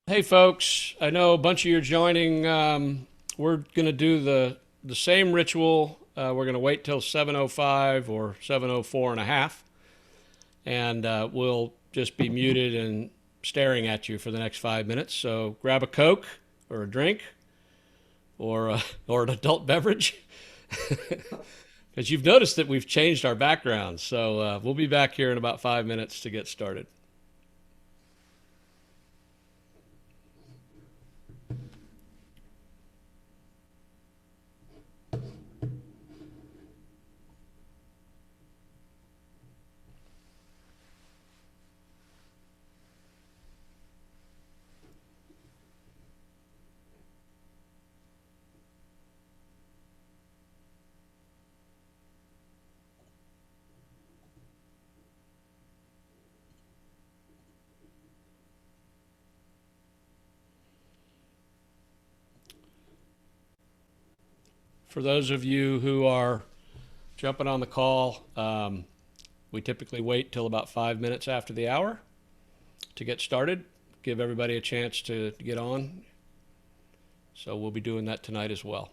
Hey, folks. I know a bunch of you are joining. We're going to do the same ritual. We're going to wait till 7:05 or 7:04 and a half, and we'll just be muted and staring at you for the next 5 minutes. So grab a Coke or a drink or an adult beverage, because you've noticed that we've changed our backgrounds. So we'll be back here in about 5 minutes to get started. For those of you who are jumping on the call, we typically wait till about 5 minutes after the hour to get started, give everybody a chance to get on. So we'll be doing that tonight as well.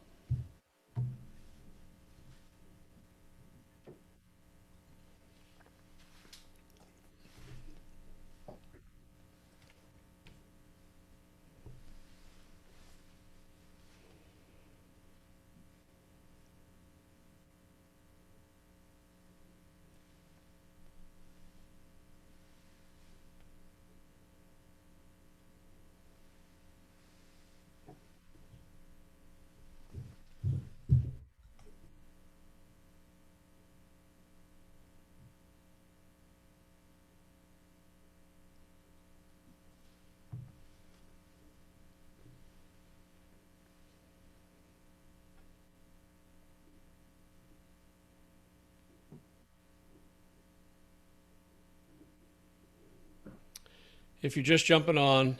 If you're just jumping on,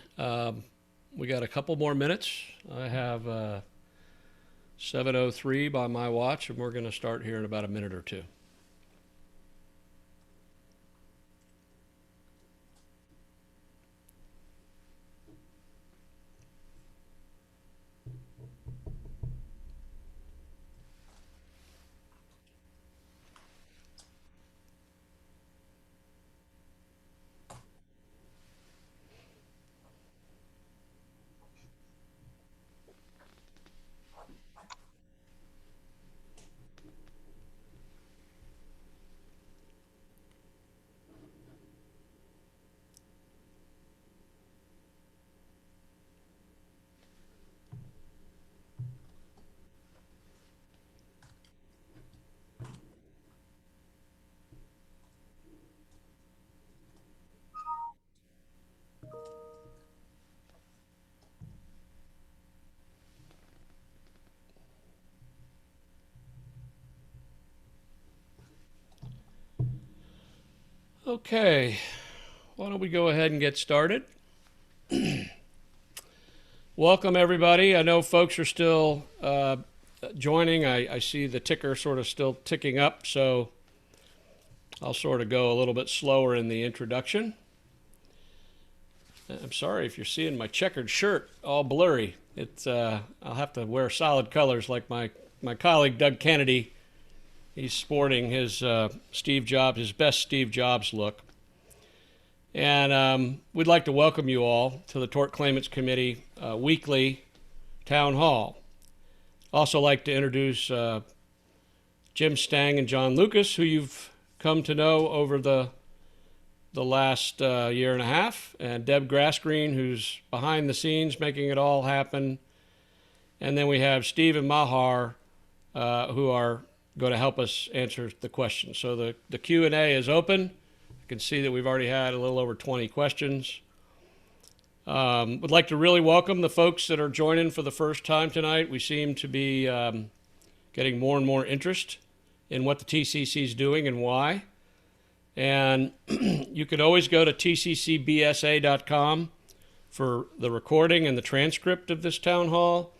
we got a couple more minutes. I have 7:03 by my watch, and we're going to start here in about a minute or two. Okay, why don't we go ahead and get started? Welcome, everybody. I know folks are still joining. I see the ticker sort of still ticking up, so I'll sort of go a little bit slower in the introduction. I'm sorry if you're seeing my checkered shirt all blurry. I'll have to wear solid colors like my colleague Doug Kennedy. He's sporting his his best Steve Jobs look. And we'd like to welcome you all to the Tort Claimants Committee weekly town hall. Also like to introduce Jim Stang and John Lucas, who you've come to know over the last year and a half, and Deb Grassgreen, who's behind the scenes making it all happen. And then we have Steve and Mahar, who are going to help us answer the questions. So the Q&A is open. You can see that we've already had a little over 20 questions. Would like to really welcome the folks that are joining for the first time tonight. We seem to be getting more and more interest in what the TCC is doing and why. And you can always go to tccbsa.com for the recording and the transcript of this town hall.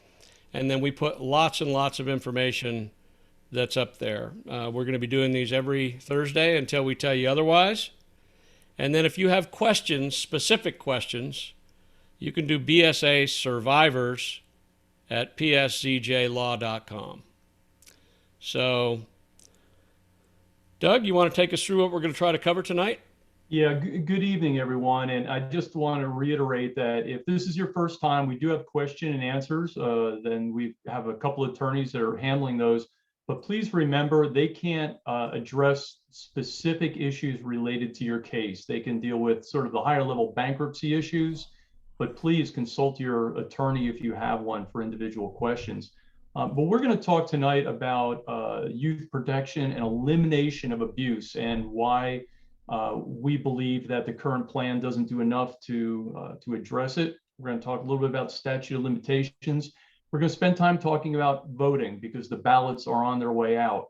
And then we put lots and lots of information that's up there. We're going to be doing these every Thursday until we tell you otherwise. And then if you have questions, specific questions, you can do BSA survivors at pszjlaw.com. So, Doug, you want to take us through what we're going to try to cover tonight? Yeah, good evening, everyone. And I just want to reiterate that if this is your first time, we do have question and answers. Then we have a couple of attorneys that are handling those. But please remember, they can't address specific issues related to your case. They can deal with sort of the higher level bankruptcy issues, but please consult your attorney if you have one for individual questions. But we're going to talk tonight about youth protection and elimination of abuse, and why we believe that the current plan doesn't do enough to address it. We're going to talk a little bit about statute of limitations. We're going to spend time talking about voting because the ballots are on their way out.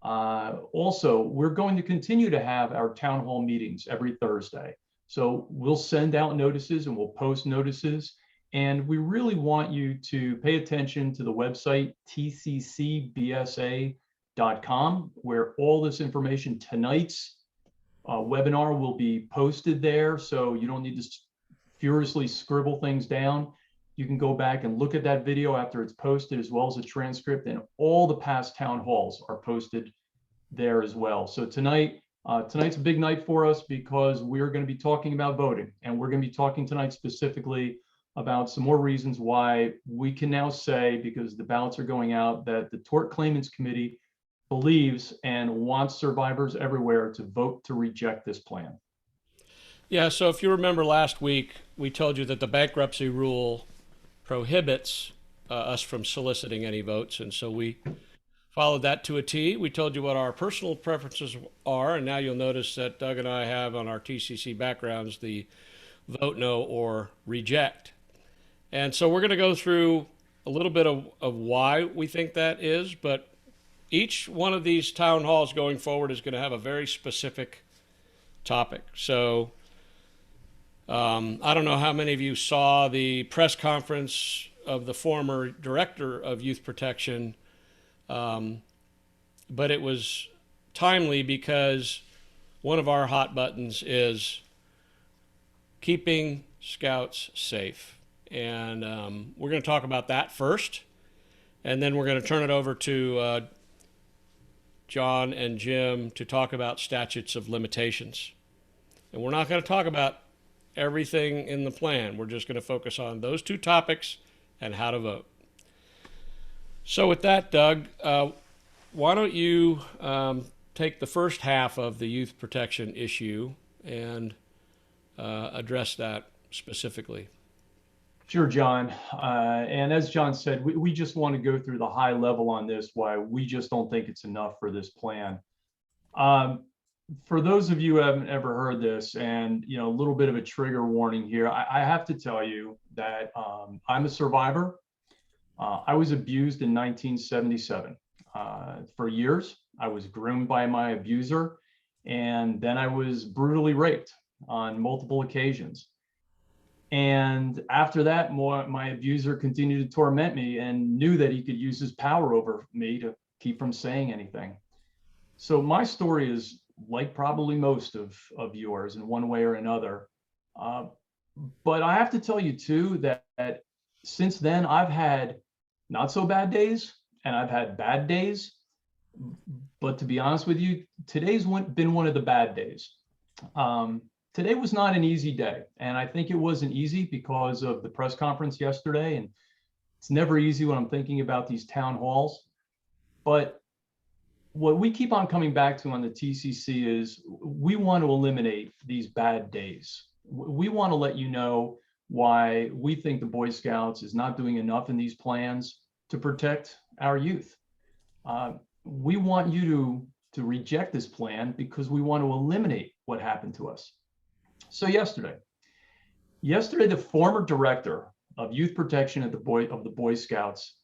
Also, we're going to continue to have our town hall meetings every Thursday. So we'll send out notices and we'll post notices. And we really want you to pay attention to the website, tccbsa.com, where all this information, tonight's webinar, will be posted there. So you don't need to furiously scribble things down. You can go back and look at that video after it's posted, as well as a transcript, and all the past town halls are posted there as well. So tonight's a big night for us because we're going to be talking about voting, and we're going to be talking tonight specifically about some more reasons why we can now say, because the ballots are going out, that the Tort Claimants Committee believes and wants survivors everywhere to vote to reject this plan. Yeah, so if you remember last week, we told you that the bankruptcy rule prohibits us from soliciting any votes, and so we followed that to a T. We told you what our personal preferences are, and now you'll notice that Doug and I have on our TCC backgrounds the vote no or reject. And so we're going to go through a little bit of why we think that is, but each one of these town halls going forward is going to have a very specific topic. So I don't know how many of you saw the press conference of the former director of youth protection, but it was timely because one of our hot buttons is keeping scouts safe. And we're going to talk about that first, and then we're going to turn it over to John and Jim to talk about statutes of limitations. And we're not going to talk about everything in the plan. We're just going to focus on those two topics and how to vote. So with that, Doug, why don't you take the first half of the youth protection issue and address that specifically. Sure, John. And as John said, we just want to go through the high level on this, why we just don't think it's enough for this plan. For those of you who haven't ever heard this, and a little bit of a trigger warning here, I have to tell you that I'm a survivor. I was abused in 1977. For years, I was groomed by my abuser, and then I was brutally raped on multiple occasions. And after that, my abuser continued to torment me and knew that he could use his power over me to keep from saying anything. So my story is like probably most of yours in one way or another. But I have to tell you too that since then, I've had not so bad days and I've had bad days. But to be honest with you, today's been one of the bad days. Today was not an easy day, and I think it wasn't easy because of the press conference yesterday, and it's never easy when I'm thinking about these town halls. But what we keep on coming back to on the TCC is we want to eliminate these bad days. We want to let you know why we think the Boy Scouts is not doing enough in these plans to protect our youth. We want you to reject this plan because we want to eliminate what happened to us. So yesterday, the former director of youth protection at the Boy Scouts,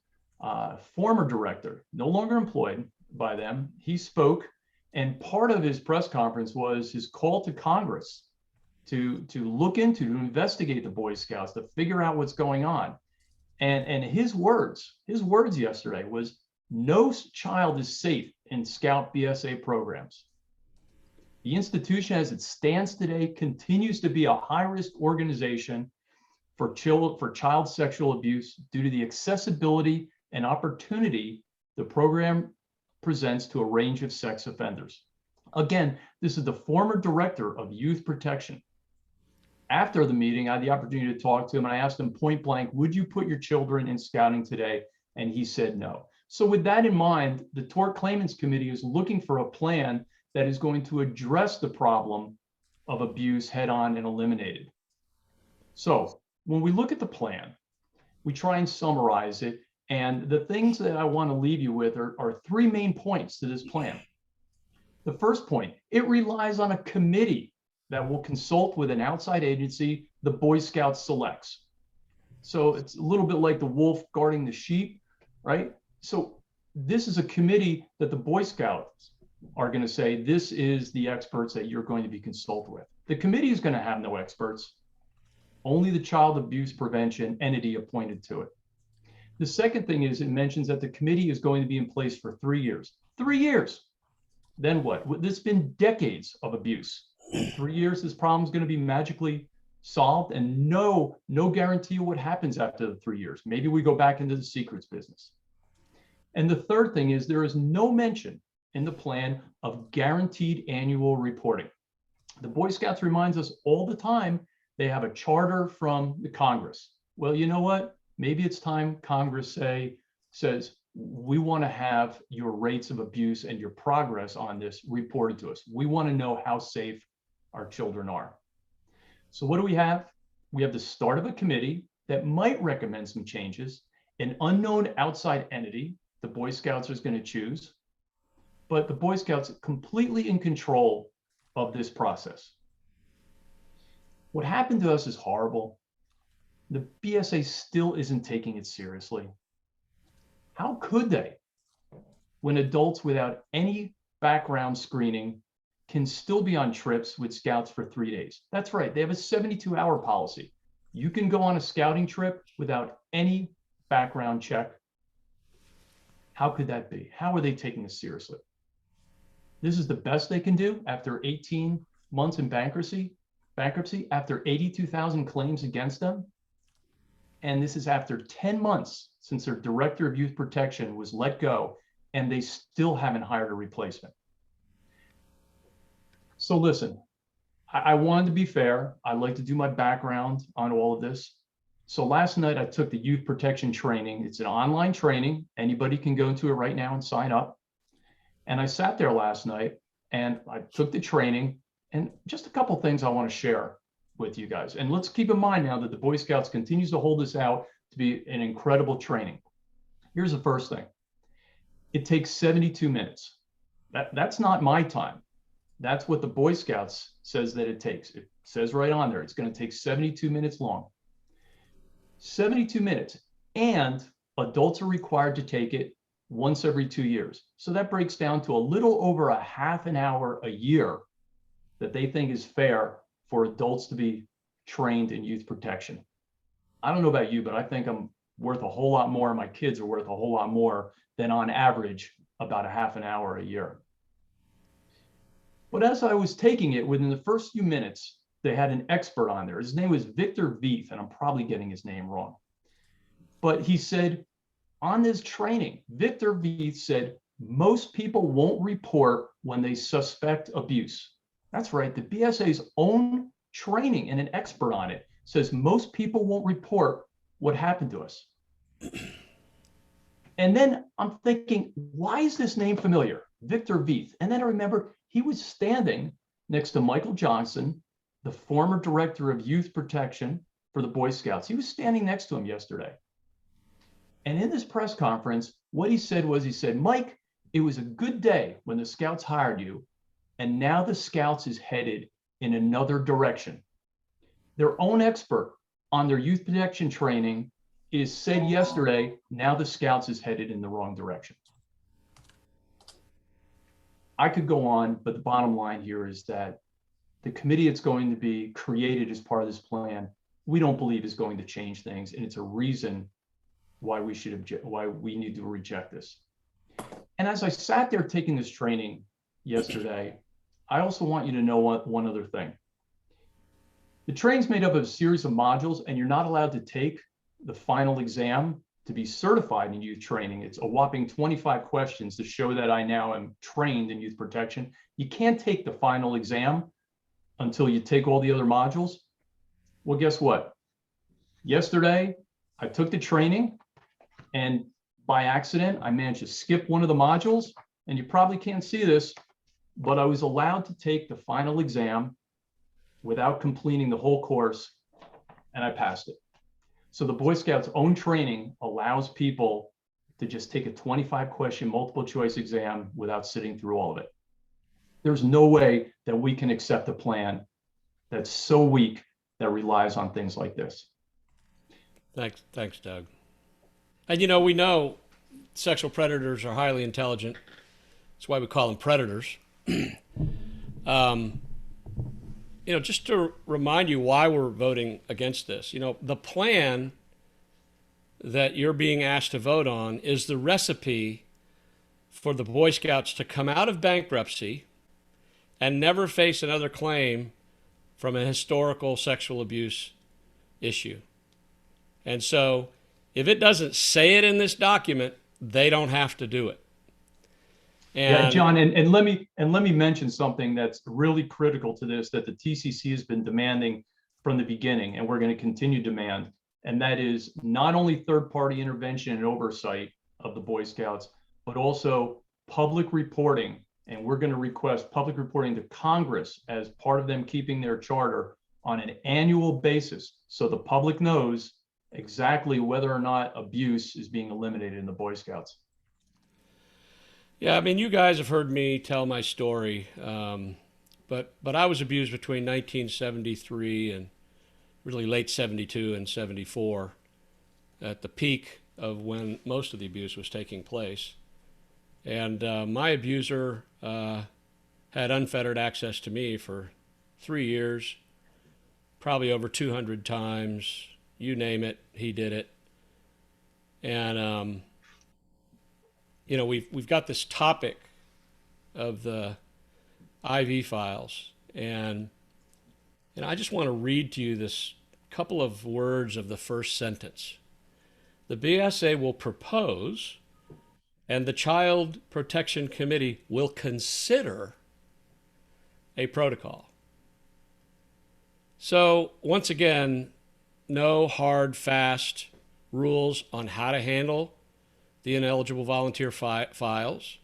former director, no longer employed by them, he spoke, and part of his press conference was his call to Congress to look into, to investigate the Boy Scouts, to figure out what's going on. And his words yesterday was, no child is safe in Scout BSA programs. The institution as it stands today continues to be a high-risk organization for child sexual abuse due to the accessibility and opportunity the program presents to a range of sex offenders. Again, this is the former director of youth protection. After the meeting, I had the opportunity to talk to him, and I asked him point blank, would you put your children in scouting today? And he said no. So with that in mind, the Tort Claimants Committee is looking for a plan that is going to address the problem of abuse head on and eliminate it. So when we look at the plan, we try and summarize it. And the things that I want to leave you with are three main points to this plan. The first point, it relies on a committee that will consult with an outside agency the Boy Scouts selects. So it's a little bit like the wolf guarding the sheep, right? So this is a committee that the Boy Scouts are going to say, this is the experts that you're going to be consulted with. The committee is going to have no experts, only the child abuse prevention entity appointed to it. The second thing is it mentions that the committee is going to be in place for 3 years. 3 years. Then what? This has been decades of abuse. 3 years, this problem is going to be magically solved, and no guarantee of what happens after the 3 years. Maybe we go back into the secrets business. And the third thing is there is no mention in the plan of guaranteed annual reporting. The Boy Scouts reminds us all the time they have a charter from the Congress. Well, you know what? Maybe it's time Congress says, we want to have your rates of abuse and your progress on this reported to us. We want to know how safe our children are. So what do we have? We have the start of a committee that might recommend some changes, an unknown outside entity the Boy Scouts is going to choose, but the Boy Scouts are completely in control of this process. What happened to us is horrible. The BSA still isn't taking it seriously. How could they, when adults without any background screening can still be on trips with scouts for 3 days? That's right, they have a 72-hour policy. You can go on a scouting trip without any background check. How could that be? How are they taking this seriously? This is the best they can do after 18 months in bankruptcy, after 82,000 claims against them. And this is after 10 months since their director of youth protection was let go, and they still haven't hired a replacement. So listen, I wanted to be fair. I like to do my background on all of this. So last night I took the youth protection training. It's an online training. Anybody can go to it right now and sign up. And I sat there last night and I took the training, and just a couple things I want to share with you guys. And let's keep in mind now that the Boy Scouts continues to hold this out to be an incredible training. Here's the first thing. It takes 72 minutes. That's not my time. That's what the Boy Scouts says that it takes. It says right on there, it's going to take 72 minutes long. 72 minutes, and adults are required to take it once every 2 years. So that breaks down to a little over a half an hour a year that they think is fair for adults to be trained in youth protection. I don't know about you, but I think I'm worth a whole lot more, and my kids are worth a whole lot more than on average about a half an hour a year. But as I was taking it, within the first few minutes, they had an expert on there. His name was Victor Veith, and I'm probably getting his name wrong. But he said, on this training, Victor Veith said, most people won't report when they suspect abuse. That's right, the BSA's own training and an expert on it says most people won't report what happened to us. And then I'm thinking, why is this name familiar? Victor Veith. And then I remember he was standing next to Michael Johnson, the former director of youth protection for the Boy Scouts. He was standing next to him yesterday. And in this press conference, what he said was, he said, Mike, it was a good day when the Scouts hired you, and now the Scouts is headed in another direction. Their own expert on their youth protection training is said yesterday, now the Scouts is headed in the wrong direction. I could go on, but the bottom line here is that the committee that's going to be created as part of this plan, we don't believe is going to change things, and it's a reason why we should object, why we need to reject this. And as I sat there taking this training yesterday, I also want you to know one other thing. The training's made up of a series of modules, and you're not allowed to take the final exam to be certified in youth training. It's a whopping 25 questions to show that I now am trained in youth protection. You can't take the final exam until you take all the other modules. Well, guess what? Yesterday, I took the training, and by accident, I managed to skip one of the modules. And you probably can't see this, but I was allowed to take the final exam without completing the whole course, and I passed it. So the Boy Scouts' own training allows people to just take a 25-question multiple choice exam without sitting through all of it. There's no way that we can accept a plan that's so weak that relies on things like this. Thanks, Doug. And you know, we know sexual predators are highly intelligent. That's why we call them predators. You know, just to remind you why we're voting against this, you know, the plan that you're being asked to vote on is the recipe for the Boy Scouts to come out of bankruptcy and never face another claim from a historical sexual abuse issue. And so if it doesn't say it in this document, they don't have to do it. And yeah, John, and let me mention something that's really critical to this that the TCC has been demanding from the beginning, and we're going to continue to demand, and that is not only third-party intervention and oversight of the Boy Scouts, but also public reporting. And we're going to request public reporting to Congress as part of them keeping their charter on an annual basis, so the public knows exactly whether or not abuse is being eliminated in the Boy Scouts. yeah, I mean, you guys have heard me tell my story, but I was abused between 1973 and really late 72 and 74 at the peak of when most of the abuse was taking place. And my abuser had unfettered access to me for 3 years, probably over 200 times. You name it, he did it. And you know, we've got this topic of the IV files, and I just want to read to you this couple of words of the first sentence. The BSA will propose, and the Child Protection Committee will consider a protocol. So once again, no hard, fast rules on how to handle the ineligible volunteer files,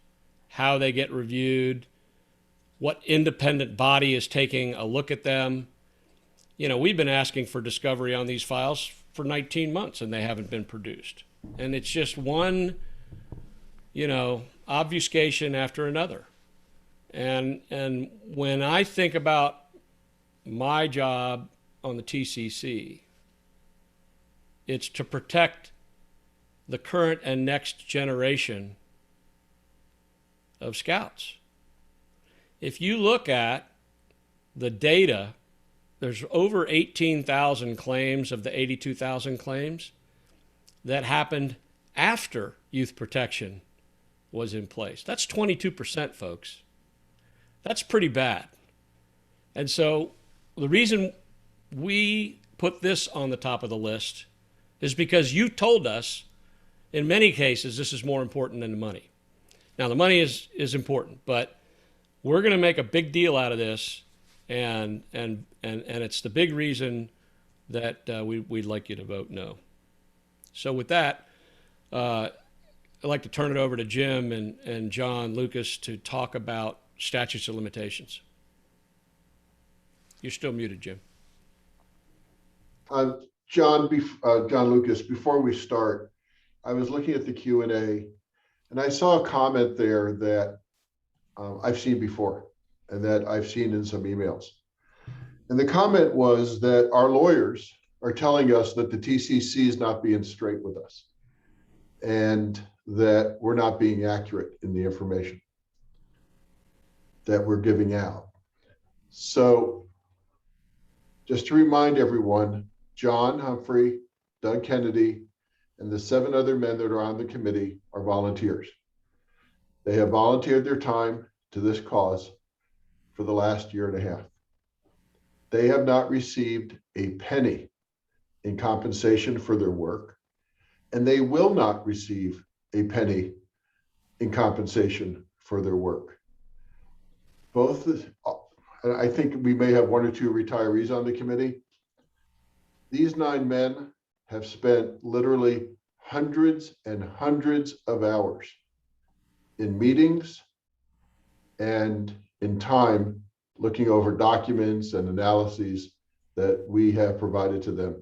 how they get reviewed, what independent body is taking a look at them. You know, we've been asking for discovery on these files for 19 months and they haven't been produced. And it's just one, you know, obfuscation after another. And when I think about my job on the TCC, it's to protect the current and next generation of Scouts. If you look at the data, there's over 18,000 claims of the 82,000 claims that happened after youth protection was in place. That's 22%, folks. That's pretty bad. And so the reason we put this on the top of the list is because you told us in many cases this is more important than the money. Now the money is important, but we're going to make a big deal out of this, and it's the big reason that we'd like you to vote no. So with that, I'd like to turn it over to Jim and John Lucas to talk about statutes of limitations. You're still muted, Jim. John Lucas, before we start, I was looking at the Q&A and I saw a comment there that I've seen before and that I've seen in some emails. And the comment was that our lawyers are telling us that the TCC is not being straight with us and that we're not being accurate in the information that we're giving out. So just to remind everyone, John Humphrey, Doug Kennedy, and the 7 other men that are on the committee are volunteers. They have volunteered their time to this cause for the last year and a half. They have not received a penny in compensation for their work, and they will not receive a penny in compensation for their work. Both, and I think we may have 1 or 2 retirees on the committee. These 9 men have spent literally hundreds and hundreds of hours in meetings and in time looking over documents and analyses that we have provided to them.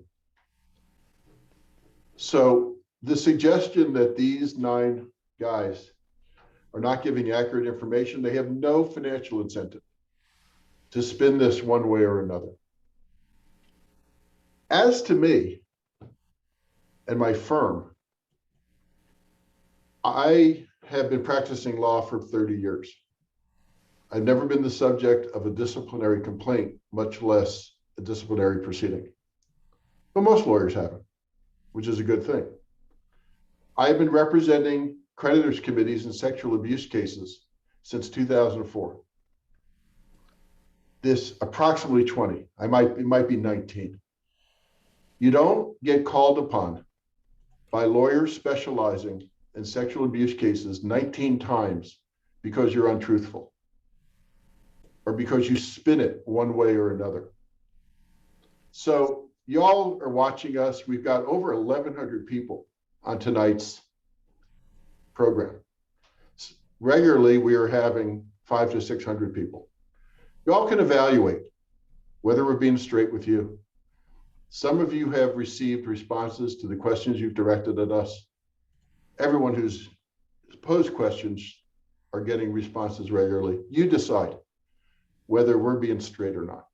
So the suggestion that these 9 guys are not giving accurate information, they have no financial incentive to spin this one way or another. As to me and my firm, I have been practicing law for 30 years. I've never been the subject of a disciplinary complaint, much less a disciplinary proceeding. But most lawyers haven't, which is a good thing. I've been representing creditors' committees in sexual abuse cases since 2004. This approximately 20, it might be 19. You don't get called upon by lawyers specializing in sexual abuse cases 19 times because you're untruthful or because you spin it one way or another. So y'all are watching us. We've got over 1,100 people on tonight's program. Regularly, we are having 500 to 600 people. Y'all can evaluate whether we're being straight with you. Some of you have received responses to the questions you've directed at us. Everyone who's posed questions are getting responses regularly. You decide whether we're being straight or not.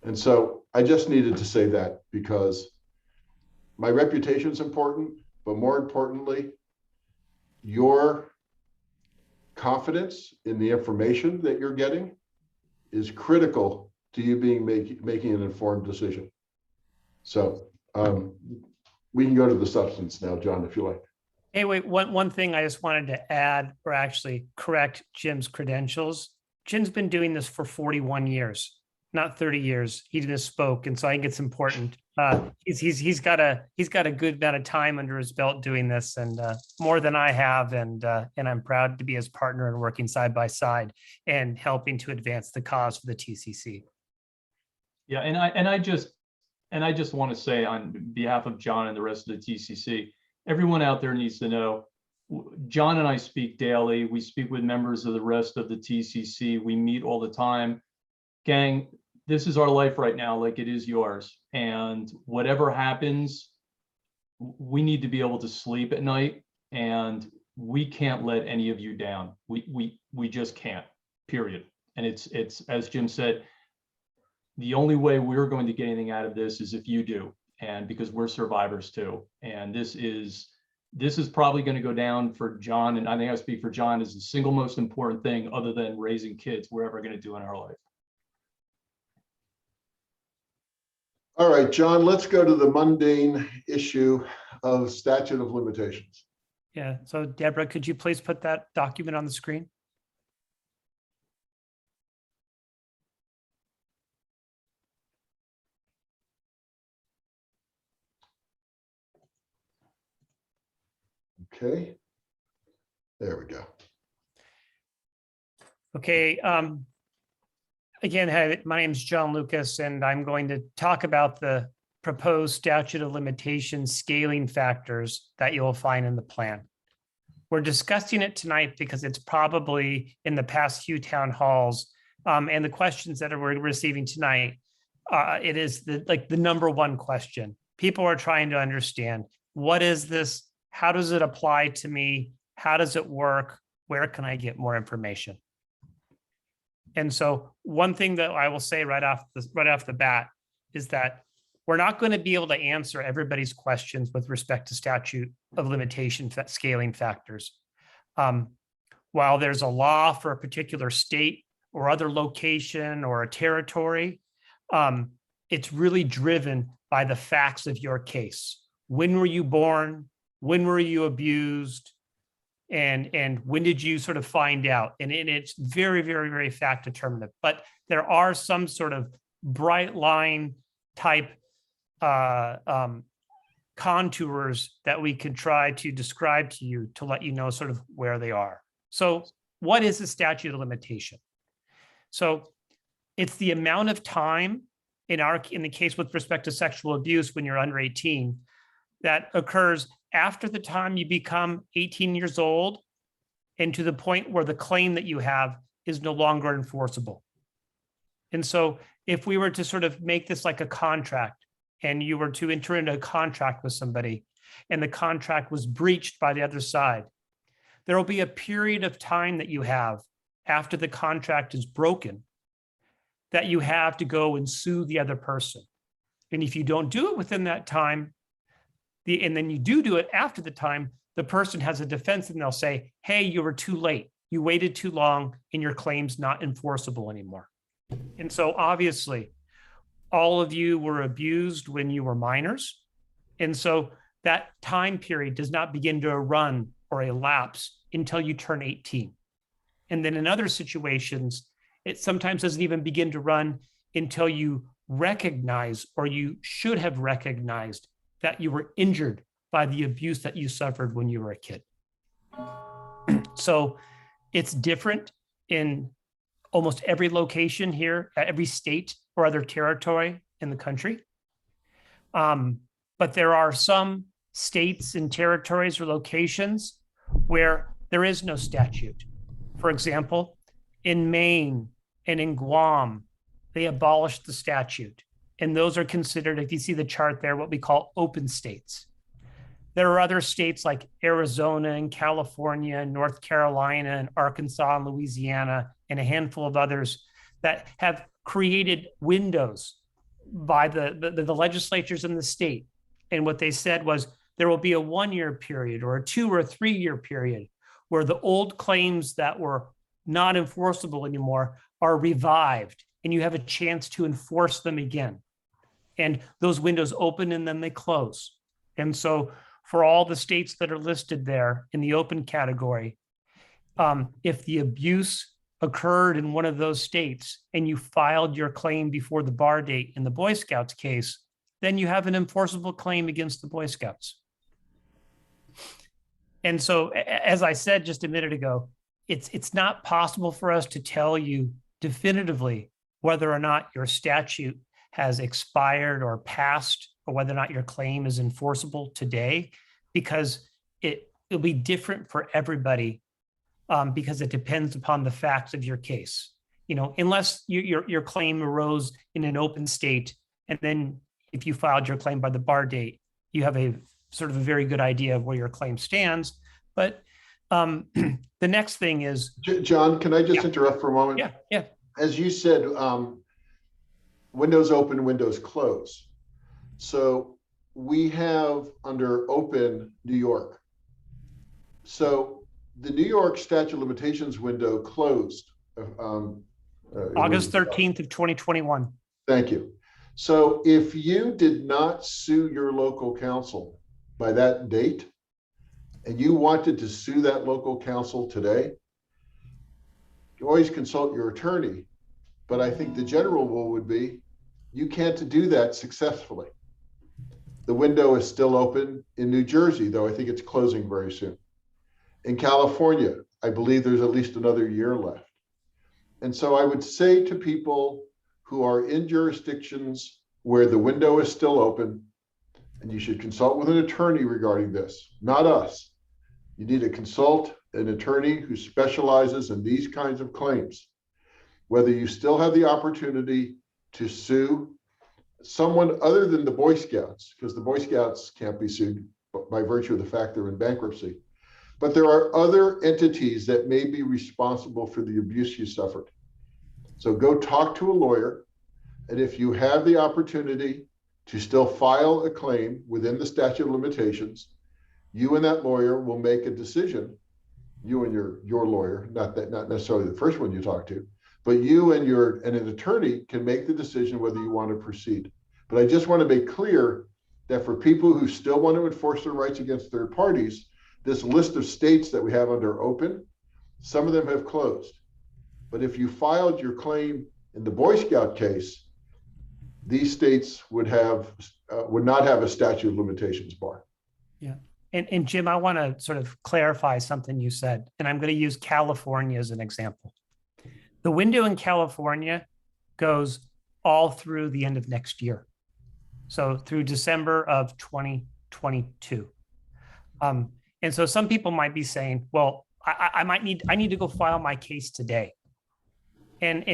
And so I just needed to say that because my reputation is important, but more importantly, your confidence in the information that you're getting is critical to you making an informed decision. So we can go to the substance now, John, if you like. Hey, wait, one thing I just wanted to add, or actually correct Jim's credentials. Jim's been doing this for 41 years, not 30 years. He misspoke, and so I think it's important. He's got a good amount of time under his belt doing this, and more than I have, and I'm proud to be his partner and working side by side and helping to advance the cause for the TCC. Yeah, and I just want to say on behalf of John and the rest of the TCC, everyone out there needs to know, John and I speak daily. We speak with members of the rest of the TCC. We meet all the time. Gang, this is our life right now, like it is yours. And whatever happens, we need to be able to sleep at night, and we can't let any of you down. We just can't, period. And it's as Jim said, the only way we're going to get anything out of this is if you do, and because we're survivors too. And this is probably going to go down for John, and I think I speak for John, as the single most important thing other than raising kids we're ever going to do in our life. All right, John, let's go to the mundane issue of statute of limitations. Yeah, so Deborah, could you please put that document on the screen? Okay, there we go. Okay, again, hi, my name is John Lucas, and I'm going to talk about the proposed statute of limitations scaling factors that you'll find in the plan. We're discussing it tonight because it's probably in the past few town halls and the questions that we're receiving tonight. It is the number one question. People are trying to understand, what is this? How does it apply to me? How does it work? Where can I get more information? And so one thing that I will say right off the bat is that we're not going to be able to answer everybody's questions with respect to statute of limitation scaling factors. While there's a law for a particular state or other location or a territory, it's really driven by the facts of your case. When were you born? When were you abused? And when did you sort of find out? And it's very, very, very fact determinative. But there are some sort of bright line type contours that we could try to describe to you to let you know sort of where they are. So what is the statute of limitation? So it's the amount of time in the case with respect to sexual abuse when you're under 18 that occurs after the time you become 18 years old and to the point where the claim that you have is no longer enforceable. And so if we were to sort of make this like a contract and you were to enter into a contract with somebody and the contract was breached by the other side, there will be a period of time that you have after the contract is broken that you have to go and sue the other person. And if you don't do it within that time, and then you do it after the time, the person has a defense and they'll say, hey, you were too late. You waited too long and your claim's not enforceable anymore. And so obviously, all of you were abused when you were minors. And so that time period does not begin to run or elapse until you turn 18. And then in other situations, it sometimes doesn't even begin to run until you recognize, or you should have recognized, that you were injured by the abuse that you suffered when you were a kid. So it's different in almost every location here, every state or other territory in the country. But there are some states and territories or locations where there is no statute. For example, in Maine and in Guam, they abolished the statute. And those are considered, if you see the chart there, what we call open states. There are other states like Arizona and California and North Carolina and Arkansas and Louisiana and a handful of others that have created windows by the legislatures in the state. And what they said was there will be a 1-year period or a 2 or 3 year period where the old claims that were not enforceable anymore are revived and you have a chance to enforce them again. And those windows open and then they close. And so for all the states that are listed there in the open category, if the abuse occurred in one of those states and you filed your claim before the bar date in the Boy Scouts case, then you have an enforceable claim against the Boy Scouts. And so, as I said just a minute ago, it's not possible for us to tell you definitively whether or not your statute has expired or passed, or whether or not your claim is enforceable today, because it'll be different for everybody, because it depends upon the facts of your case. You know, unless your claim arose in an open state, and then if you filed your claim by the bar date, you have a sort of a very good idea of where your claim stands. But the next thing is, John, can I just interrupt for a moment? Yeah. As you said, windows open, windows close. So we have under open New York. So the New York statute of limitations window closed. August 13th of 2021. Thank you. So if you did not sue your local council by that date, and you wanted to sue that local council today, you always consult your attorney. But I think the general rule would be, you can't do that successfully. The window is still open in New Jersey, though I think it's closing very soon. In California, I believe there's at least another year left. And so I would say to people who are in jurisdictions where the window is still open, and you should consult with an attorney regarding this, not us. You need to consult an attorney who specializes in these kinds of claims. Whether you still have the opportunity to sue someone other than the Boy Scouts, because the Boy Scouts can't be sued by virtue of the fact they're in bankruptcy. But there are other entities that may be responsible for the abuse you suffered. So go talk to a lawyer. And if you have the opportunity to still file a claim within the statute of limitations, you and that lawyer will make a decision, you and your lawyer, not necessarily the first one you talk to, but you and an attorney can make the decision whether you want to proceed. But I just want to make clear that for people who still want to enforce their rights against third parties, this list of states that we have under open, some of them have closed. But if you filed your claim in the Boy Scout case these states would not have a statute of limitations bar. Yeah. And Jim, I want to sort of clarify something you said, and I'm going to use California as an example. The window in California goes all through the end of next year. So through December of 2022. And so some people might be saying, well, I need to go file my case today. And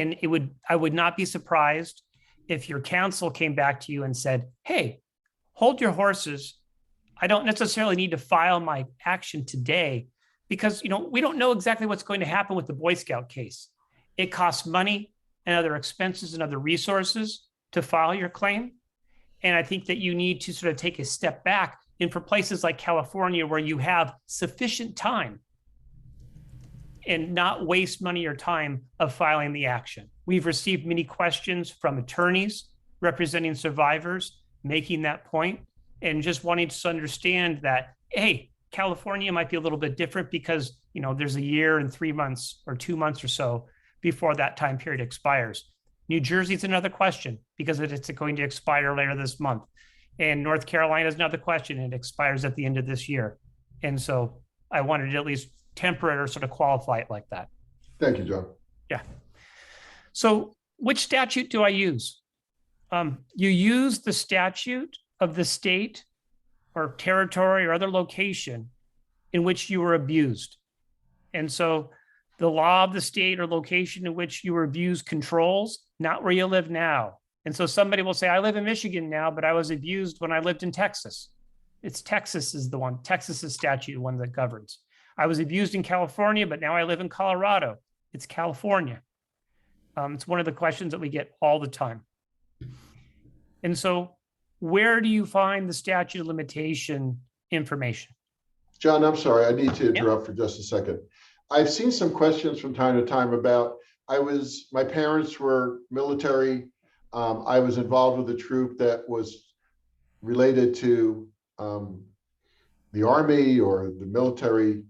I would not be surprised if your counsel came back to you and said, hey, hold your horses. I don't necessarily need to file my action today because, we don't know exactly what's going to happen with the Boy Scout case. It costs money and other expenses and other resources to file your claim. And I think that you need to sort of take a step back. And for places like California, where you have sufficient time and not waste money or time of filing the action. We've received many questions from attorneys representing survivors, making that point and just wanting to understand that, hey, California might be a little bit different because, there's a year and 3 months or 2 months or so before that time period expires. New Jersey's another question because it's going to expire later this month. And North Carolina is another question. And it expires at the end of this year. And so I wanted to at least temper it or sort of qualify it like that. Thank you, John. Yeah. So which statute do I use? You use the statute of the state or territory or other location in which you were abused. And so the law of the state or location in which you were abused controls, not where you live now. And so somebody will say, I live in Michigan now, but I was abused when I lived in Texas. Texas's statute, the one that governs. I was abused in California, but now I live in Colorado. It's California. It's one of the questions that we get all the time. And so where do you find the statute of limitation information? John, I'm sorry, I need to interrupt for just a second. I've seen some questions from time to time about, my parents were military. I was involved with a troop that was related to the Army or the military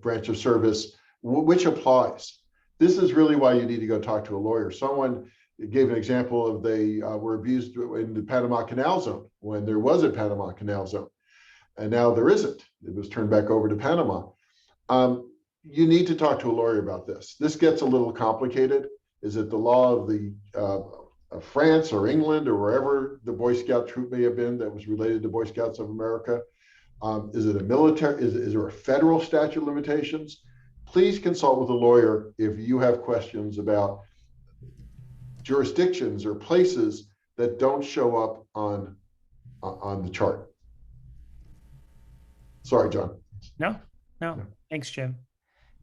branch of service, which applies. This is really why you need to go talk to a lawyer. Someone gave an example of they were abused in the Panama Canal Zone when there was a Panama Canal Zone, and now there isn't. It was turned back over to Panama. You need to talk to a lawyer about this. This gets a little complicated. Is it the law of the of France or England or wherever the Boy Scout troop may have been that was related to Boy Scouts of America? Is it a military? Is there a federal statute of limitations? Please consult with a lawyer if you have questions about jurisdictions or places that don't show up on the chart. Sorry, John. No. Thanks, Jim.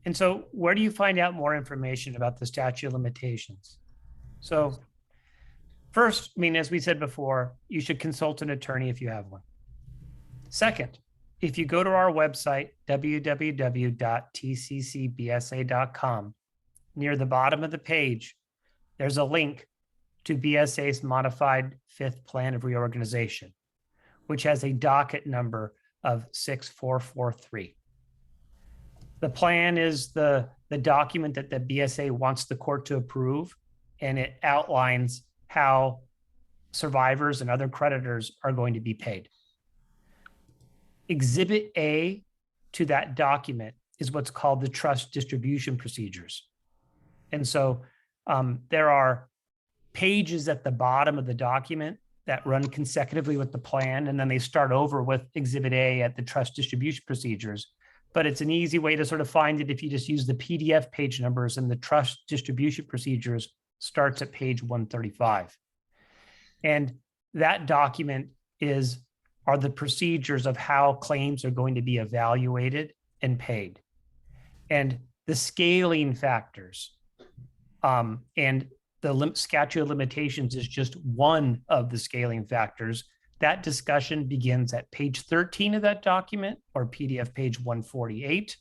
And so where do you find out more information about the statute of limitations? So first, as we said before, you should consult an attorney if you have one. Second, if you go to our website, www.tccbsa.com, near the bottom of the page, there's a link to BSA's modified fifth plan of reorganization, which has a docket number of 6443. The plan is the document that the BSA wants the court to approve, and it outlines how survivors and other creditors are going to be paid. Exhibit A to that document is what's called the trust distribution procedures. And so there are pages at the bottom of the document that run consecutively with the plan, and then they start over with Exhibit A at the trust distribution procedures. But it's an easy way to sort of find it if you just use the PDF page numbers, and the trust distribution procedures starts at page 135. And that document are the procedures of how claims are going to be evaluated and paid. And the scaling factors and the statute of limitations is just one of the scaling factors. That discussion begins at page 13 of that document, or PDF page 148.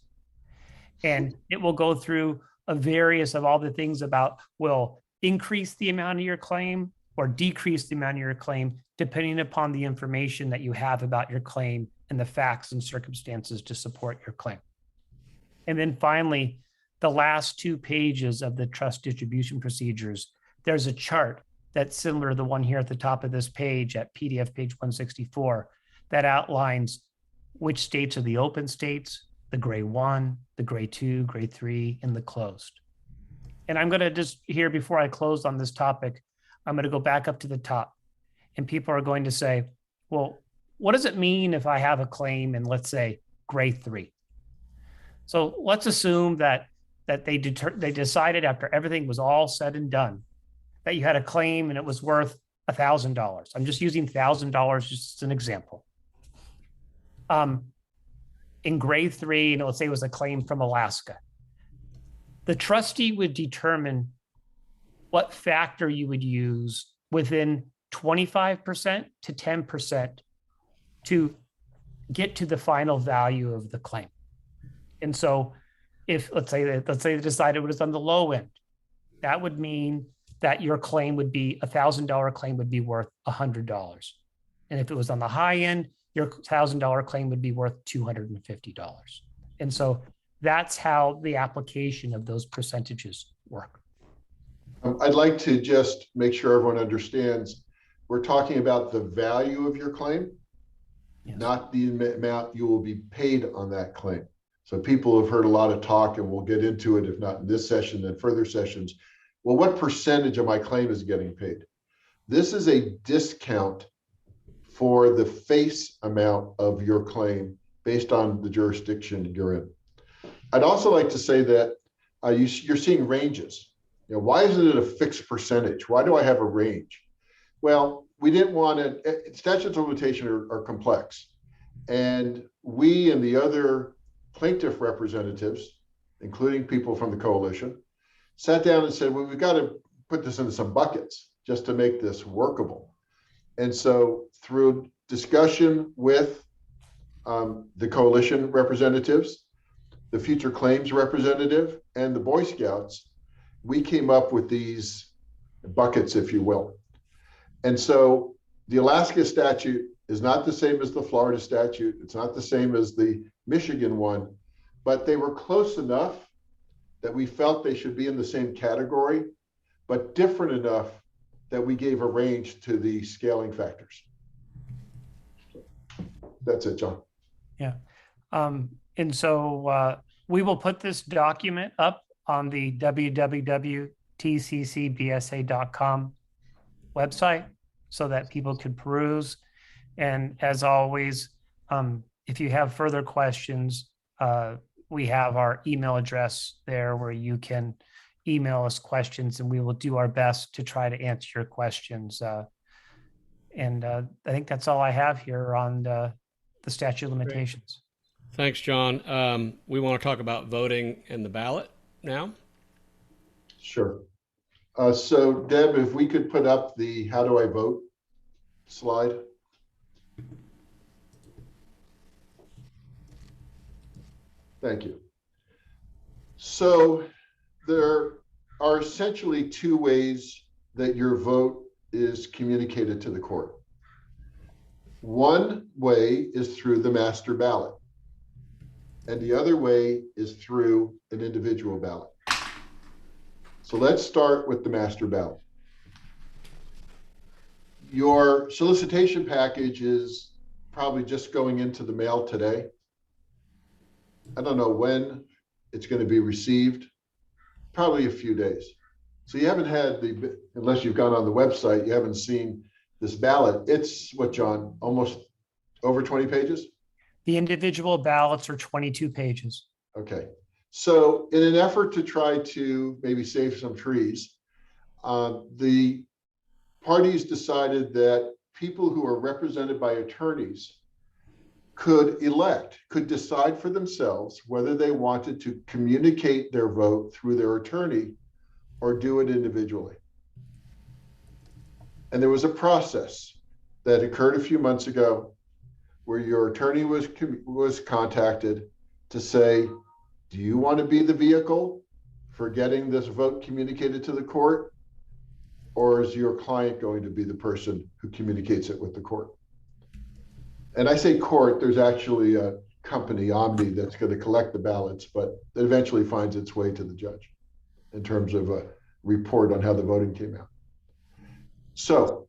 And it will go through a various of all the things about will increase the amount of your claim or decrease the amount of your claim, depending upon the information that you have about your claim and the facts and circumstances to support your claim. And then finally, the last 2 pages of the trust distribution procedures, there's a chart that's similar to the one here at the top of this page at PDF page 164 that outlines which states are the open states, the gray 1, the gray 2, gray 3, and the closed. And I'm going to just here before I close on this topic, I'm going to go back up to the top, and people are going to say, well, what does it mean if I have a claim in, let's say, gray 3? So let's assume that they decided after everything was all said and done that you had a claim and it was worth $1,000. I'm just using $1,000 just as an example. In grade 3, and let's say it was a claim from Alaska, the trustee would determine what factor you would use within 25% to 10% to get to the final value of the claim. And so if let's say they decided it was on the low end, that would mean that your claim would be $1,000 claim would be worth $100. And if it was on the high end, your $1,000 claim would be worth $250. And so that's how the application of those percentages work. I'd like to just make sure everyone understands, we're talking about the value of your claim, Yes. not the amount you will be paid on that claim. So people have heard a lot of talk, and we'll get into it, if not in this session, then further sessions. Well, what percentage of my claim is getting paid? This is a discount for the face amount of your claim based on the jurisdiction you're in. I'd also like to say that you're seeing ranges. You know, why isn't it a fixed percentage? Why do I have a range? Well, we didn't want to, statutes of limitation are complex. And we and the other plaintiff representatives, including people from the coalition, sat down and said, well, we've got to put this into some buckets just to make this workable. And so through discussion with the coalition representatives, the future claims representative, and the Boy Scouts, we came up with these buckets, if you will. And so the Alaska statute is not the same as the Florida statute. It's not the same as the Michigan one, but they were close enough that we felt they should be in the same category, but different enough that we gave a range to the scaling factors. That's it, John. Yeah. And so we will put this document up on the www.tccbsa.com website so that people can peruse. And as always, if you have further questions, we have our email address there where you can email us questions, and we will do our best to try to answer your questions. And I think that's all I have here on the statute of limitations. Thanks, John. We want to talk about voting and the ballot now. Sure. So Deb, if we could put up the how do I vote slide. Thank you. So there are essentially two ways that your vote is communicated to the court. One way is through the master ballot, and the other way is through an individual ballot. So let's start with the master ballot. Your solicitation package is probably just going into the mail today. I don't know when it's going to be received, probably a few days. So you haven't had unless you've gone on the website, you haven't seen this ballot. It's what, John, almost over 20 pages? The individual ballots are 22 pages. Okay. So in an effort to try to maybe save some trees, the parties decided that people who are represented by attorneys could decide for themselves whether they wanted to communicate their vote through their attorney or do it individually. And there was a process that occurred a few months ago where your attorney was contacted to say, do you want to be the vehicle for getting this vote communicated to the court? Or is your client going to be the person who communicates it with the court? And I say court, there's actually a company, Omni, that's going to collect the ballots, but it eventually finds its way to the judge in terms of a report on how the voting came out. So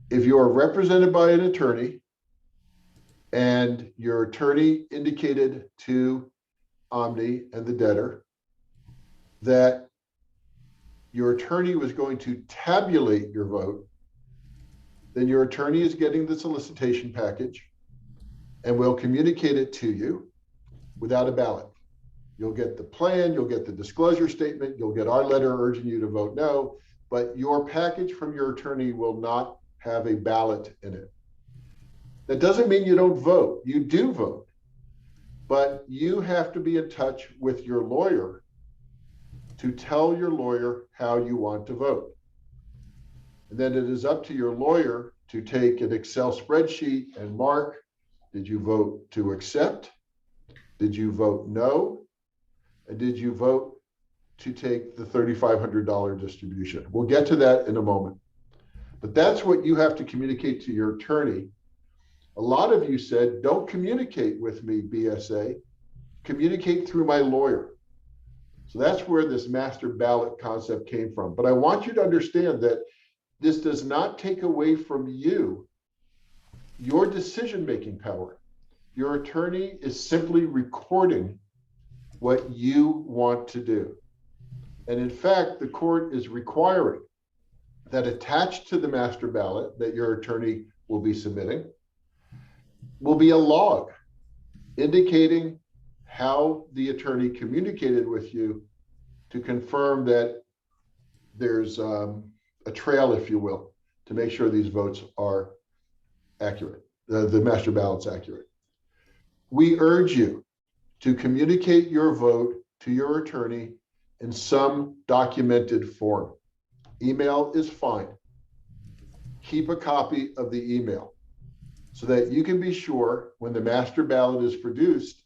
if you are represented by an attorney and your attorney indicated to Omni and the debtor that your attorney was going to tabulate your vote, then your attorney is getting the solicitation package and will communicate it to you without a ballot. You'll get the plan, you'll get the disclosure statement, you'll get our letter urging you to vote no, but your package from your attorney will not have a ballot in it. That doesn't mean you don't vote. You do vote, but you have to be in touch with your lawyer to tell your lawyer how you want to vote. And then it is up to your lawyer to take an Excel spreadsheet and mark, did you vote to accept? Did you vote no? And did you vote to take the $3,500 distribution? We'll get to that in a moment. But that's what you have to communicate to your attorney. A lot of you said, don't communicate with me, BSA. Communicate through my lawyer. So that's where this master ballot concept came from. But I want you to understand that this does not take away from you your decision-making power. Your attorney is simply recording what you want to do. And in fact, the court is requiring that attached to the master ballot that your attorney will be submitting will be a log indicating how the attorney communicated with you to confirm that there's a trail, if you will, to make sure these votes are accurate, the master ballot's accurate. We urge you to communicate your vote to your attorney in some documented form. Email is fine. Keep a copy of the email so that you can be sure when the master ballot is produced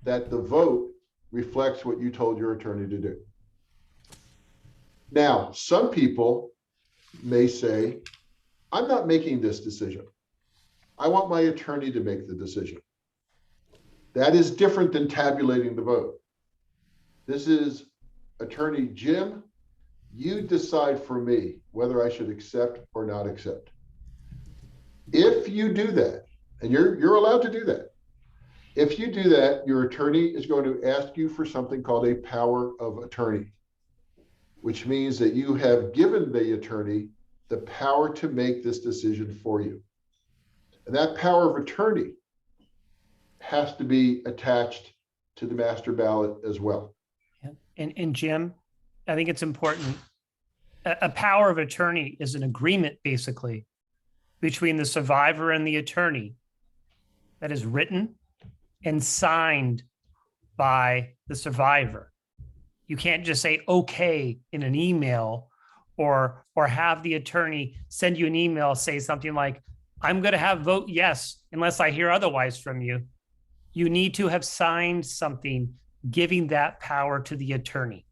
that the vote reflects what you told your attorney to do. Now, some people may say, I'm not making this decision. I want my attorney to make the decision. That is different than tabulating the vote. This is Attorney Jim, you decide for me whether I should accept or not accept. If you do that, and you're allowed to do that, if you do that, your attorney is going to ask you for something called a power of attorney, which means that you have given the attorney the power to make this decision for you. And that power of attorney has to be attached to the master ballot as well. And Jim, I think it's important. A power of attorney is an agreement basically between the survivor and the attorney that is written and signed by the survivor. You can't just say okay in an email or have the attorney send you an email, say something like, I'm going to have vote yes unless I hear otherwise from you. You need to have signed something giving that power to the attorney.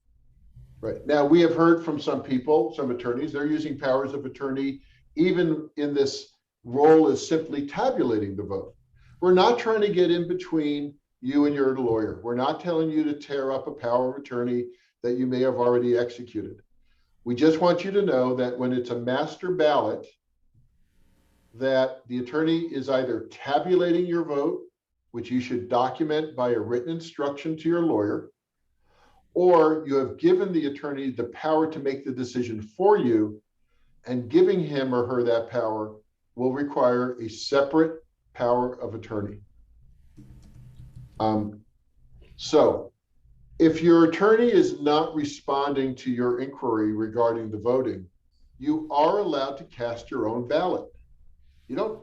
Right. Now, we have heard from some people, some attorneys, they're using powers of attorney even in this role as simply tabulating the vote. We're not trying to get in between you and your lawyer. We're not telling you to tear up a power of attorney that you may have already executed. We just want you to know that when it's a master ballot, that the attorney is either tabulating your vote, which you should document by a written instruction to your lawyer, or you have given the attorney the power to make the decision for you, and giving him or her that power will require a separate power of attorney. So if your attorney is not responding to your inquiry regarding the voting, you are allowed to cast your own ballot. You don't,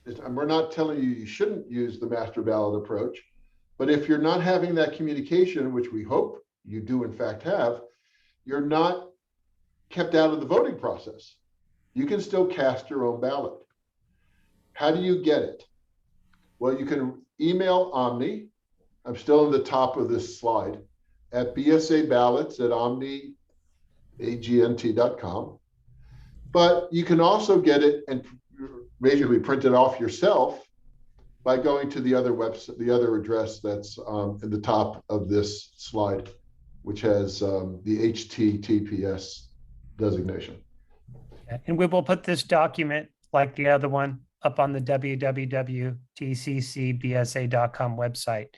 and we're not telling you you shouldn't use the master ballot approach, but if you're not having that communication, which we hope you do in fact have, you're not kept out of the voting process. You can still cast your own ballot. How do you get it? Well, you can email Omni. I'm still in the top of this slide at bsaballots@omniagnt.com. But you can also get it and basically print it off yourself by going to the other website, the other address that's in the top of this slide, which has the HTTPS designation. And we will put this document, like the other one, up on the www.tccbsa.com website,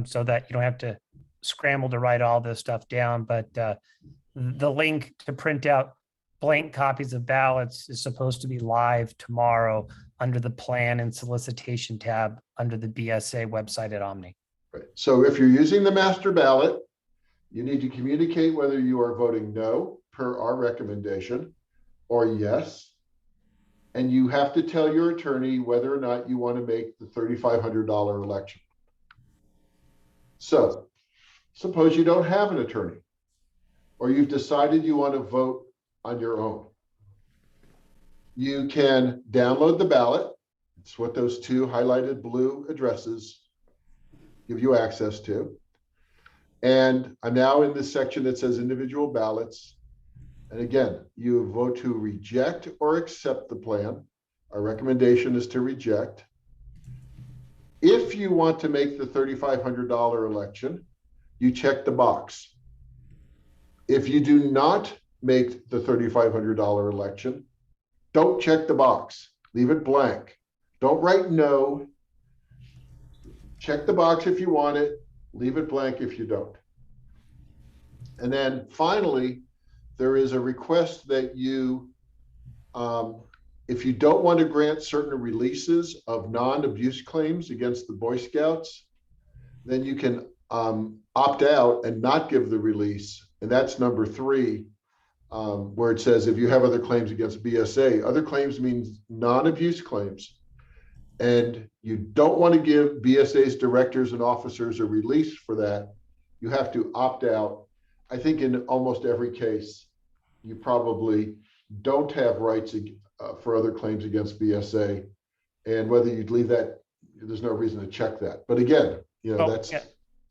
so that you don't have to scramble to write all this stuff down. But the link to print out blank copies of ballots is supposed to be live tomorrow under the plan and solicitation tab under the BSA website at Omni. Right. So if you're using the master ballot, you need to communicate whether you are voting no per our recommendation or yes. And you have to tell your attorney whether or not you want to make the $3,500 election. So suppose you don't have an attorney, or you've decided you want to vote on your own. You can download the ballot. It's what those two highlighted blue addresses give you access to. And I'm now in this section that says individual ballots. And again, you vote to reject or accept the plan. Our recommendation is to reject. If you want to make the $3,500 election, you check the box. If you do not make the $3,500 election, don't check the box. Leave it blank. Don't write no. Check the box if you want it. Leave it blank if you don't. And then finally, there is a request that you, if you don't want to grant certain releases of non-abuse claims against the Boy Scouts, then you can opt out and not give the release. And that's number 3, where it says if you have other claims against BSA. Other claims means non-abuse claims. And you don't want to give BSA's directors and officers a release for that. You have to opt out. I think in almost every case, you probably don't have rights for other claims against BSA. And whether you'd leave that, there's no reason to check that. But again, that's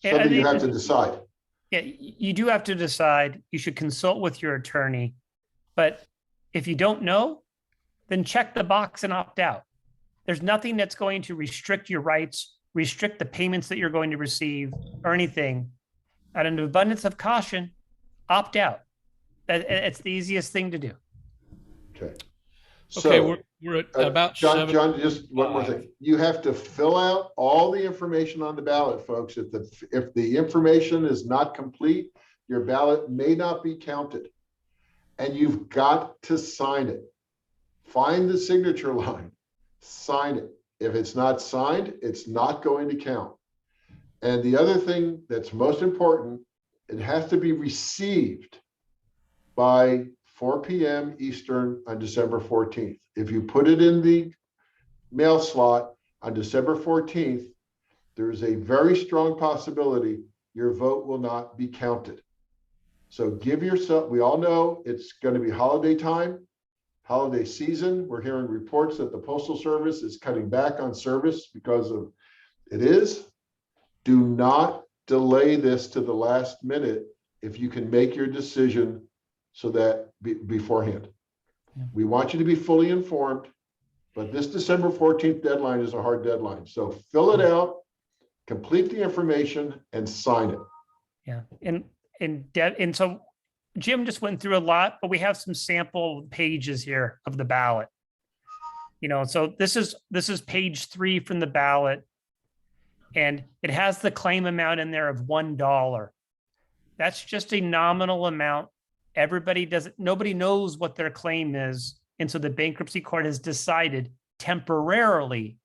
something you have to decide. Yeah, you do have to decide. You should consult with your attorney. But if you don't know, then check the box and opt out. There's nothing that's going to restrict your rights, restrict the payments that you're going to receive or anything. Out of an abundance of caution, opt out. It's the easiest thing to do. Okay. Okay, So, we're at about John, 7. John, just one more thing. You have to fill out all the information on the ballot, folks. If the information is not complete, your ballot may not be counted. And you've got to sign it. Find the signature line, sign it. If it's not signed, it's not going to count. And the other thing that's most important, it has to be received by 4 p.m. Eastern on December 14th. If you put it in the mail slot on December 14th, there's a very strong possibility your vote will not be counted. So give yourself, we all know it's going to be holiday time, holiday season. We're hearing reports that the Postal Service is cutting back on service because of it is. Do not delay this to the last minute if you can make your decision so that beforehand. Yeah. We want you to be fully informed, but this December 14th deadline is a hard deadline. So fill it out, complete the information, and sign it. Yeah, and so Jim just went through a lot, but we have some sample pages here of the ballot. So this is page 3 from the ballot, and it has the claim amount in there of $1. That's just a nominal amount. Nobody knows what their claim is. And so the bankruptcy court has decided temporarily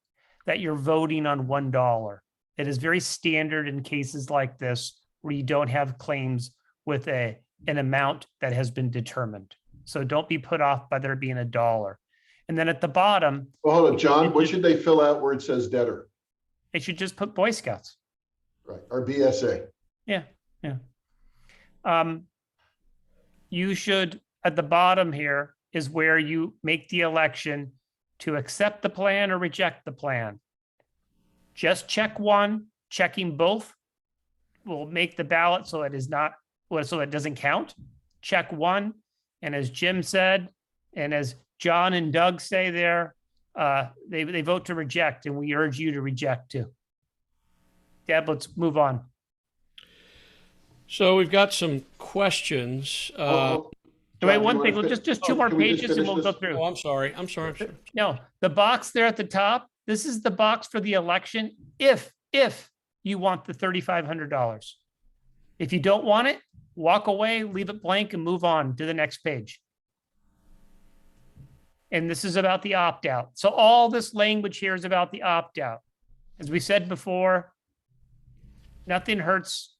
that you're voting on $1. It is very standard in cases like this where you don't have claims with an amount that has been determined. So don't be put off by there being $1. And then at the bottom. Well, hold on, John, what should they fill out where it says debtor? They should just put Boy Scouts. Right, or BSA. Yeah. You should, at the bottom here is where you make the election to accept the plan or reject the plan. Just check one. Checking both will make the ballot so it doesn't count. Check one. And as Jim said, and as John and Doug say there, they vote to reject, and we urge you to reject too. Deb, let's move on. So we've got some questions. John, Wait, John, do one you wanna thing, fin- just oh, two more can we just pages and finish we'll go this? through. Oh, I'm sorry. I'm sorry. No, the box there at the top, this is the box for the election if you want the $3,500. If you don't want it, walk away, leave it blank and move on to the next page. And this is about the opt-out. So all this language here is about the opt-out. As we said before, nothing hurts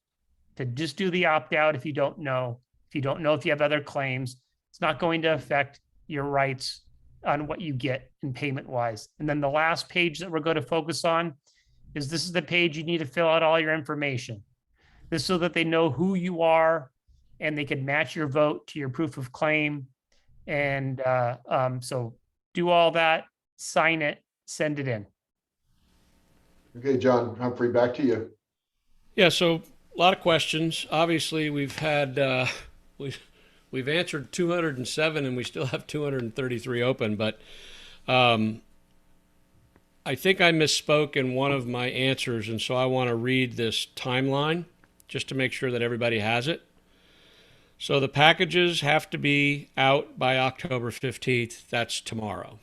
to just do the opt-out if you don't know. If you don't know if you have other claims, it's not going to affect your rights on what you get in payment wise. And then the last page that we're going to focus on is this is the page you need to fill out all your information. This is so that they know who you are and they can match your vote to your proof of claim. And so do all that, sign it, send it in. Okay, John Humphrey, back to you. Yeah, so a lot of questions. Obviously, we've had we've answered 207, and we still have 233 open. But I think I misspoke in one of my answers, and so I want to read this timeline just to make sure that everybody has it. So the packages have to be out by October 15th. That's tomorrow.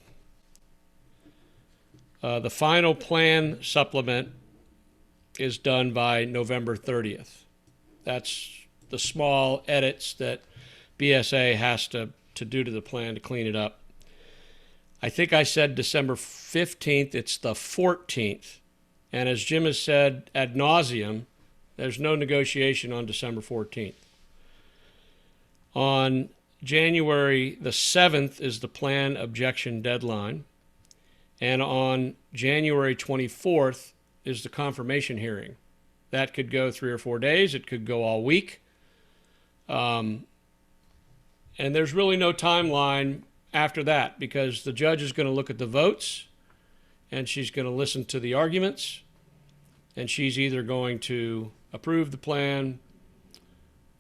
The final plan supplement is done by November 30th. That's the small edits that BSA has to do to the plan to clean it up. I think I said December 15th. It's the 14th. And as Jim has said ad nauseum, there's no negotiation on December 14th. On January the 7th is the plan objection deadline. And on January 24th is the confirmation hearing. That could go 3 or 4 days. It could go all week. And there's really no timeline after that because the judge is going to look at the votes and she's going to listen to the arguments and she's either going to approve the plan,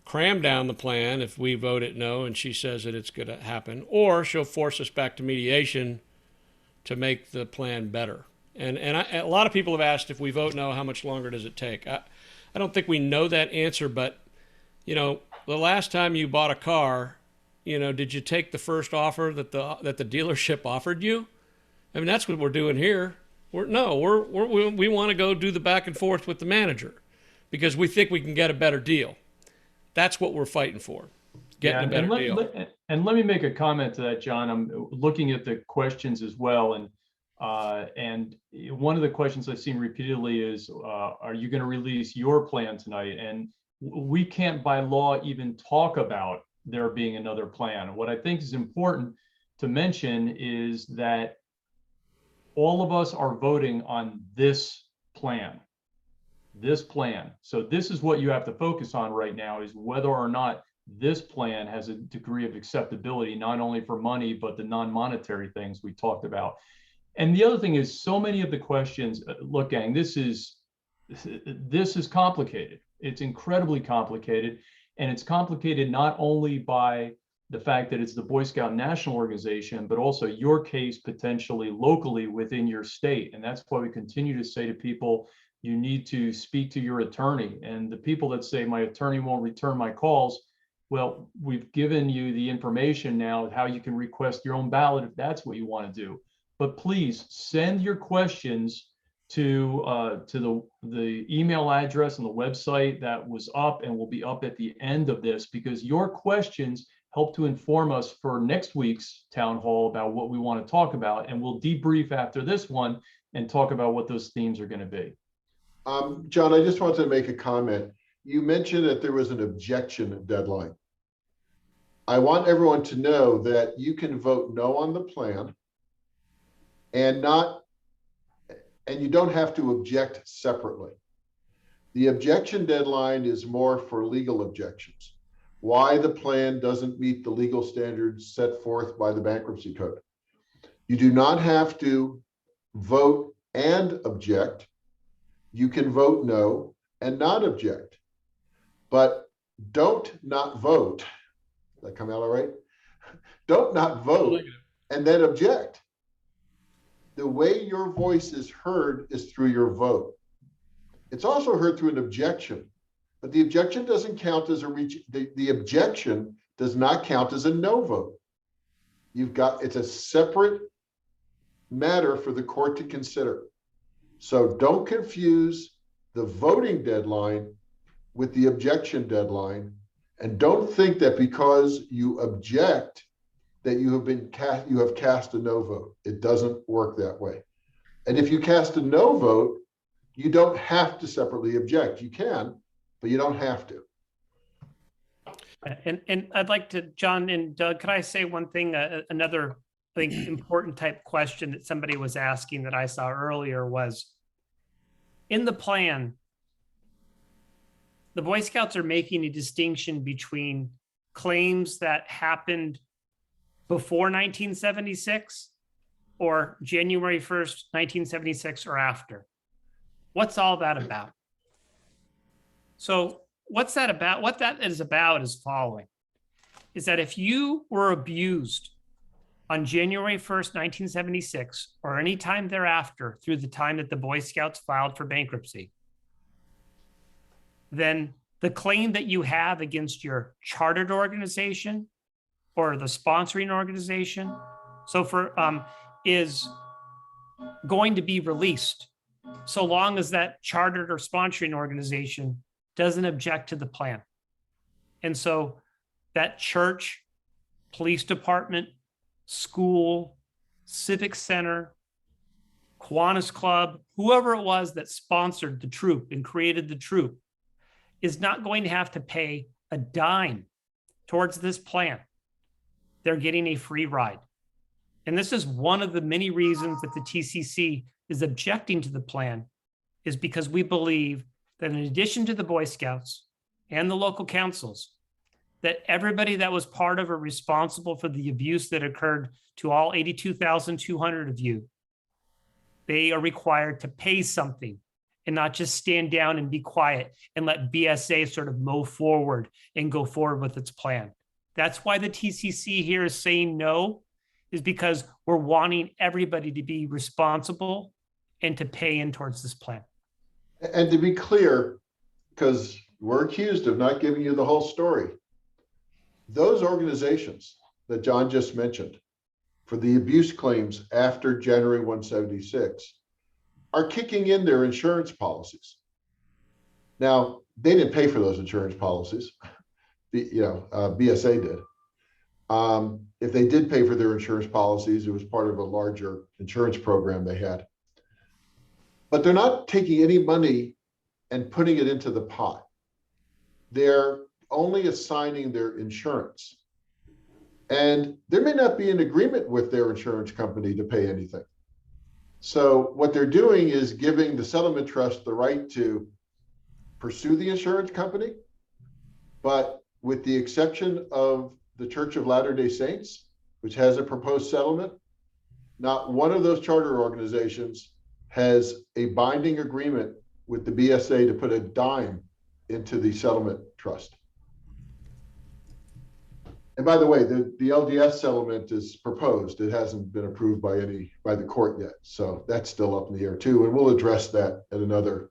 cram down the plan if we vote it no and she says that it's going to happen, or she'll force us back to mediation to make the plan better. And a lot of people have asked if we vote no, how much longer does it take? I don't think we know that answer, but, you know, the last time you bought a car, you know, did you take the first offer that the dealership offered you? I mean, that's what we're doing here. We want to go do the back and forth with the manager because we think we can get a better deal. That's what we're fighting for, getting a better deal. And let me make a comment to that, John. I'm looking at the questions as well. And one of the questions I've seen repeatedly is, are you going to release your plan tonight? And we can't by law even talk about there being another plan. What I think is important to mention is that all of us are voting on this plan. So this is what you have to focus on right now, is whether or not this plan has a degree of acceptability, not only for money, but the non-monetary things we talked about. And the other thing is, so many of the questions, look, gang, this is complicated. It's incredibly complicated. And it's complicated not only by the fact that it's the Boy Scout National Organization, but also your case potentially locally within your state. And that's why we continue to say to people, you need to speak to your attorney. And the people that say my attorney won't return my calls, well, we've given you the information now of how you can request your own ballot if that's what you want to do. But please send your questions to the email address and the website that was up and will be up at the end of this, because your questions help to inform us for next week's town hall about what we want to talk about. And we'll debrief after this one and talk about what those themes are going to be. John, I just wanted to make a comment. You mentioned that there was an objection deadline. I want everyone to know that you can vote no on the plan and you don't have to object separately. The objection deadline is more for legal objections. Why the plan doesn't meet the legal standards set forth by the Bankruptcy Code. You do not have to vote and object. You can vote no and not object, but don't not vote. Did that come out all right? Don't not vote and then object. The way your voice is heard is through your vote. It's also heard through an objection, but the objection doesn't count as the objection does not count as a no vote. It's a separate matter for the court to consider. So don't confuse the voting deadline with the objection deadline. And don't think that because you object that you have cast a no vote. It doesn't work that way. And if you cast a no vote, you don't have to separately object. You can, but you don't have to. And I'd like to, John and Doug, could I say one thing? Another, I think, important type question that somebody was asking that I saw earlier was, in the plan, the Boy Scouts are making a distinction between claims that happened before 1976 or January 1st, 1976 or after. What's all that about? So what's that about? What that is about is following, is that if you were abused on January 1st, 1976, or any time thereafter through the time that the Boy Scouts filed for bankruptcy, then the claim that you have against your chartered organization or the sponsoring organization, is going to be released so long as that chartered or sponsoring organization doesn't object to the plan. And so that church, police department, school, civic center, Kiwanis Club, whoever it was that sponsored the troop and created the troop, is not going to have to pay a dime towards this plan. They're getting a free ride. And this is one of the many reasons that the TCC is objecting to the plan, is because we believe that in addition to the Boy Scouts and the local councils, that everybody that was part of or responsible for the abuse that occurred to all 82,200 of you, they are required to pay something and not just stand down and be quiet and let BSA sort of move forward and go forward with its plan. That's why the TCC here is saying no, is because we're wanting everybody to be responsible and to pay in towards this plan. And to be clear, because we're accused of not giving you the whole story, those organizations that John just mentioned for the abuse claims after January 176 are kicking in their insurance policies. Now, they didn't pay for those insurance policies. BSA did. If they did pay for their insurance policies, it was part of a larger insurance program they had. But they're not taking any money and putting it into the pot. They're only assigning their insurance. And there may not be an agreement with their insurance company to pay anything. So what they're doing is giving the settlement trust the right to pursue the insurance company, but with the exception of the Church of Latter-day Saints, which has a proposed settlement, not one of those charter organizations has a binding agreement with the BSA to put a dime into the settlement trust. And by the way, the LDS settlement is proposed. It hasn't been approved by the court yet. So that's still up in the air too. And we'll address that at another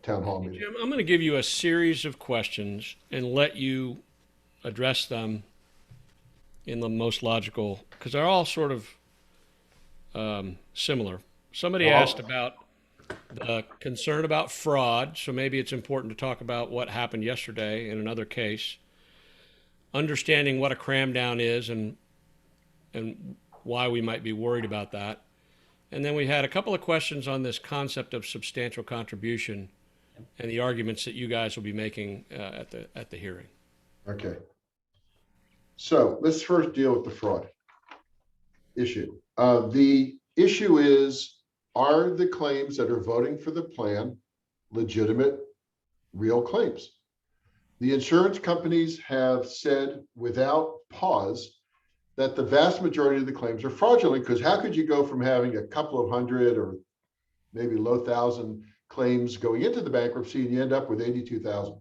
town hall meeting. Jim, I'm going to give you a series of questions and let you address them in the most logical, because they're all sort of similar. Somebody asked about the concern about fraud. So maybe it's important to talk about what happened yesterday in another case. Understanding what a cram down is and why we might be worried about that. And then we had a couple of questions on this concept of substantial contribution and the arguments that you guys will be making at the hearing. Okay. So let's first deal with the fraud issue. The issue is, are the claims that are voting for the plan legitimate, real claims? The insurance companies have said without pause that the vast majority of the claims are fraudulent, because how could you go from having a couple of hundred or maybe low thousand claims going into the bankruptcy and you end up with 82,000?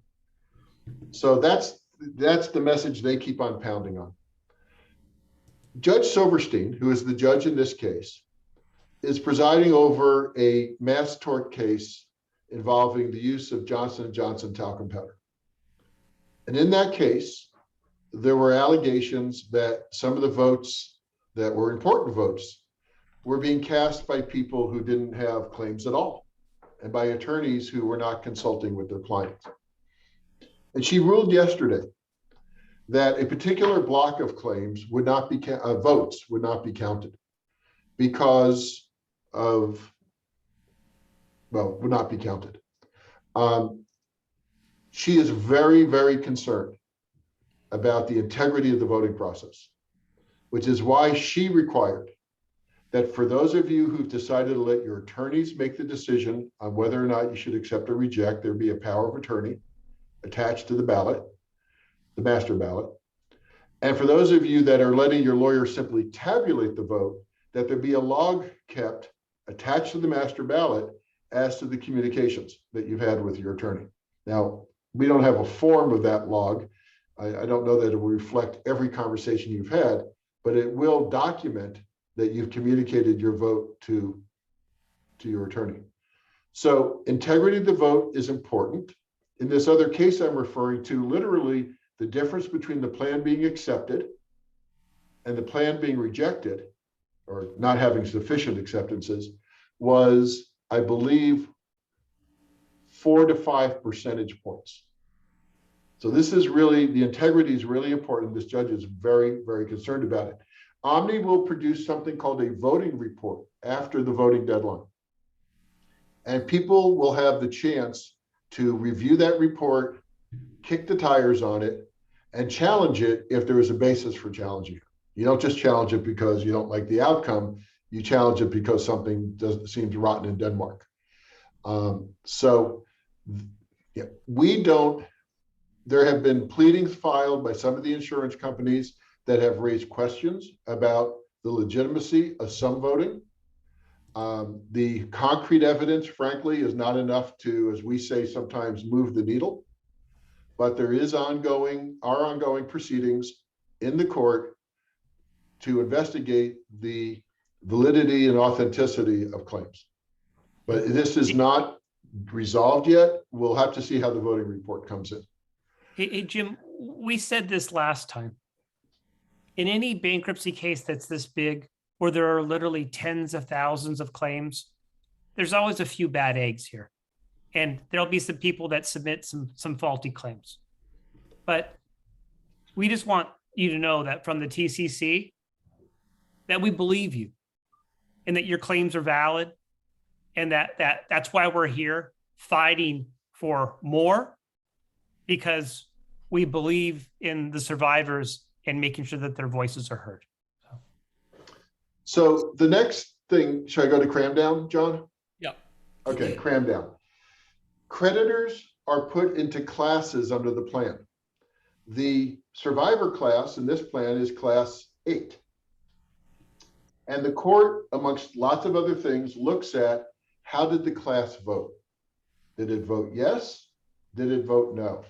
So that's the message they keep on pounding on. Judge Silverstein, who is the judge in this case, is presiding over a mass tort case involving the use of Johnson & Johnson talcum powder. And in that case, there were allegations that some of the votes that were important votes were being cast by people who didn't have claims at all, and by attorneys who were not consulting with their clients. And she ruled yesterday that a particular block of claims would not be votes would not be counted because of, well, would not be counted. She is very, very concerned about the integrity of the voting process, which is why she required that for those of you who've decided to let your attorneys make the decision on whether or not you should accept or reject, there be a power of attorney attached to the ballot, the master ballot. And for those of you that are letting your lawyer simply tabulate the vote, that there be a log kept attached to the master ballot as to the communications that you've had with your attorney. Now, we don't have a form of that log. I don't know that it will reflect every conversation you've had, but it will document that you've communicated your vote to your attorney. So integrity of the vote is important. In this other case I'm referring to, literally the difference between the plan being accepted and the plan being rejected or not having sufficient acceptances was, I believe, 4 to 5 percentage points. So this is really, the integrity is really important. This judge is very, very concerned about it. Omni will produce something called a voting report after the voting deadline. And people will have the chance to review that report, kick the tires on it, and challenge it if there is a basis for challenging it. You don't just challenge it because you don't like the outcome, you challenge it because something seems rotten in Denmark. Yeah, there have been pleadings filed by some of the insurance companies that have raised questions about the legitimacy of some voting. The concrete evidence, frankly, is not enough to, as we say, sometimes move the needle. But there is ongoing proceedings in the court to investigate the validity and authenticity of claims. But this is not resolved yet. We'll have to see how the voting report comes in. Hey, Jim, we said this last time. In any bankruptcy case that's this big, where there are literally tens of thousands of claims, there's always a few bad eggs here. And there'll be some people that submit some faulty claims. But we just want you to know that from the TCC, that we believe you and that your claims are valid, and that's why we're here fighting for more, because we believe in the survivors and making sure that their voices are heard. So the next thing, should I go to cram down, John? Yeah. Okay, cram down. Creditors are put into classes under the plan. The survivor class in this plan is class 8. And the court, amongst lots of other things, looks at how did the class vote? Did it vote yes? Did it vote no?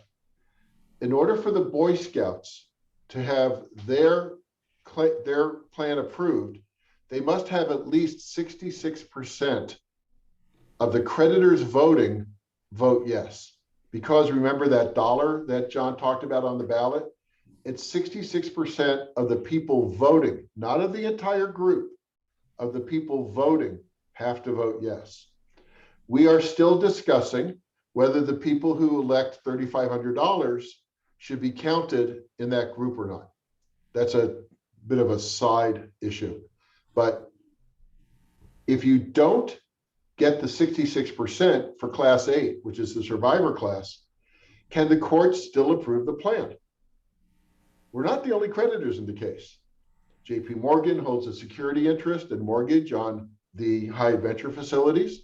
In order for the Boy Scouts to have their plan approved, they must have at least 66% of the creditors voting vote yes. Because remember that dollar that John talked about on the ballot? It's 66% of the people voting, not of the entire group, of the people voting have to vote yes. We are still discussing whether the people who elect $3,500 should be counted in that group or not. That's a bit of a side issue. But if you don't get the 66% for class 8, which is the survivor class, can the court still approve the plan? We're not the only creditors in the case. JP Morgan holds a security interest and mortgage on the high adventure facilities.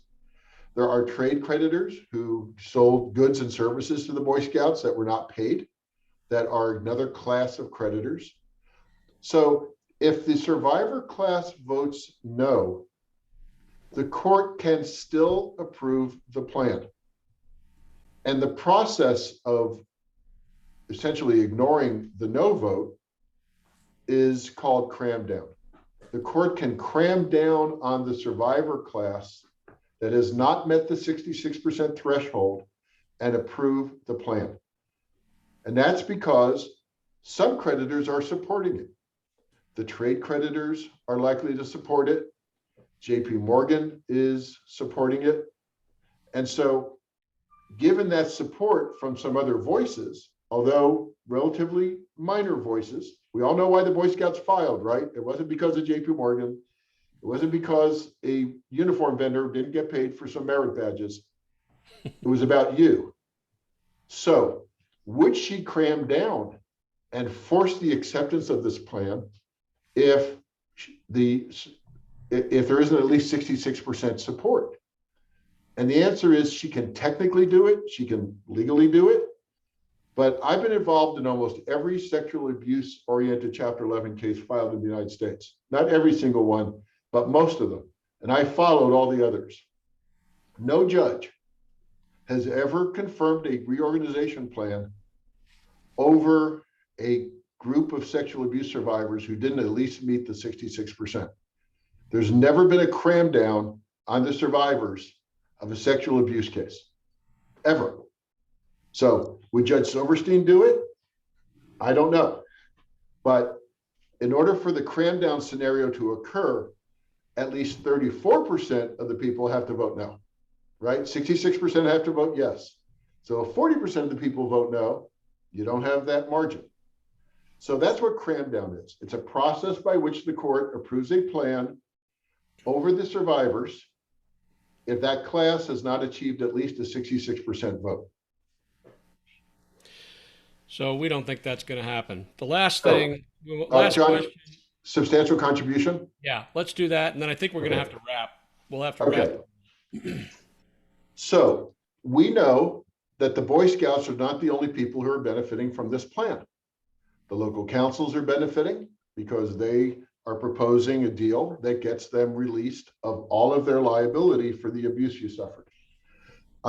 There are trade creditors who sold goods and services to the Boy Scouts that were not paid, that are another class of creditors. So if the survivor class votes no, the court can still approve the plan. And the process of essentially ignoring the no vote is called cram down. The court can cram down on the survivor class that has not met the 66% threshold and approve the plan. And that's because Some creditors are supporting it. The trade creditors are likely to support it. JP Morgan is supporting it. And so given that support from some other voices, although relatively minor voices, we all know why the Boy Scouts filed, right? It wasn't because of JP Morgan. It wasn't because a uniform vendor didn't get paid for some merit badges. It was about you. So would she cram down and force the acceptance of this plan if there isn't at least 66% support? And the answer is she can technically do it. She can legally do it. But I've been involved in almost every sexual abuse oriented Chapter 11 case filed in the United States. Not every single one, but most of them. And I followed all the others. No judge has ever confirmed a reorganization plan over a group of sexual abuse survivors who didn't at least meet the 66%. There's never been a cram down on the survivors of a sexual abuse case, ever. So would Judge Silverstein do it? I don't know. But in order for the cram down scenario to occur, at least 34% of the people have to vote no, right? 66% have to vote yes. So if 40% of the people vote no, you don't have that margin. So that's what cram down is. It's a process by which the court approves a plan over the survivors if that class has not achieved at least a 66% vote. So we don't think that's going to happen. The last thing, last John, question. Substantial contribution? Yeah, let's do that. And then I think we're going to have to wrap. We'll have to Okay. wrap. So we know that the Boy Scouts are not the only people who are benefiting from this plan. The local councils are benefiting because they are proposing a deal that gets them released of all of their liability for the abuse you suffered.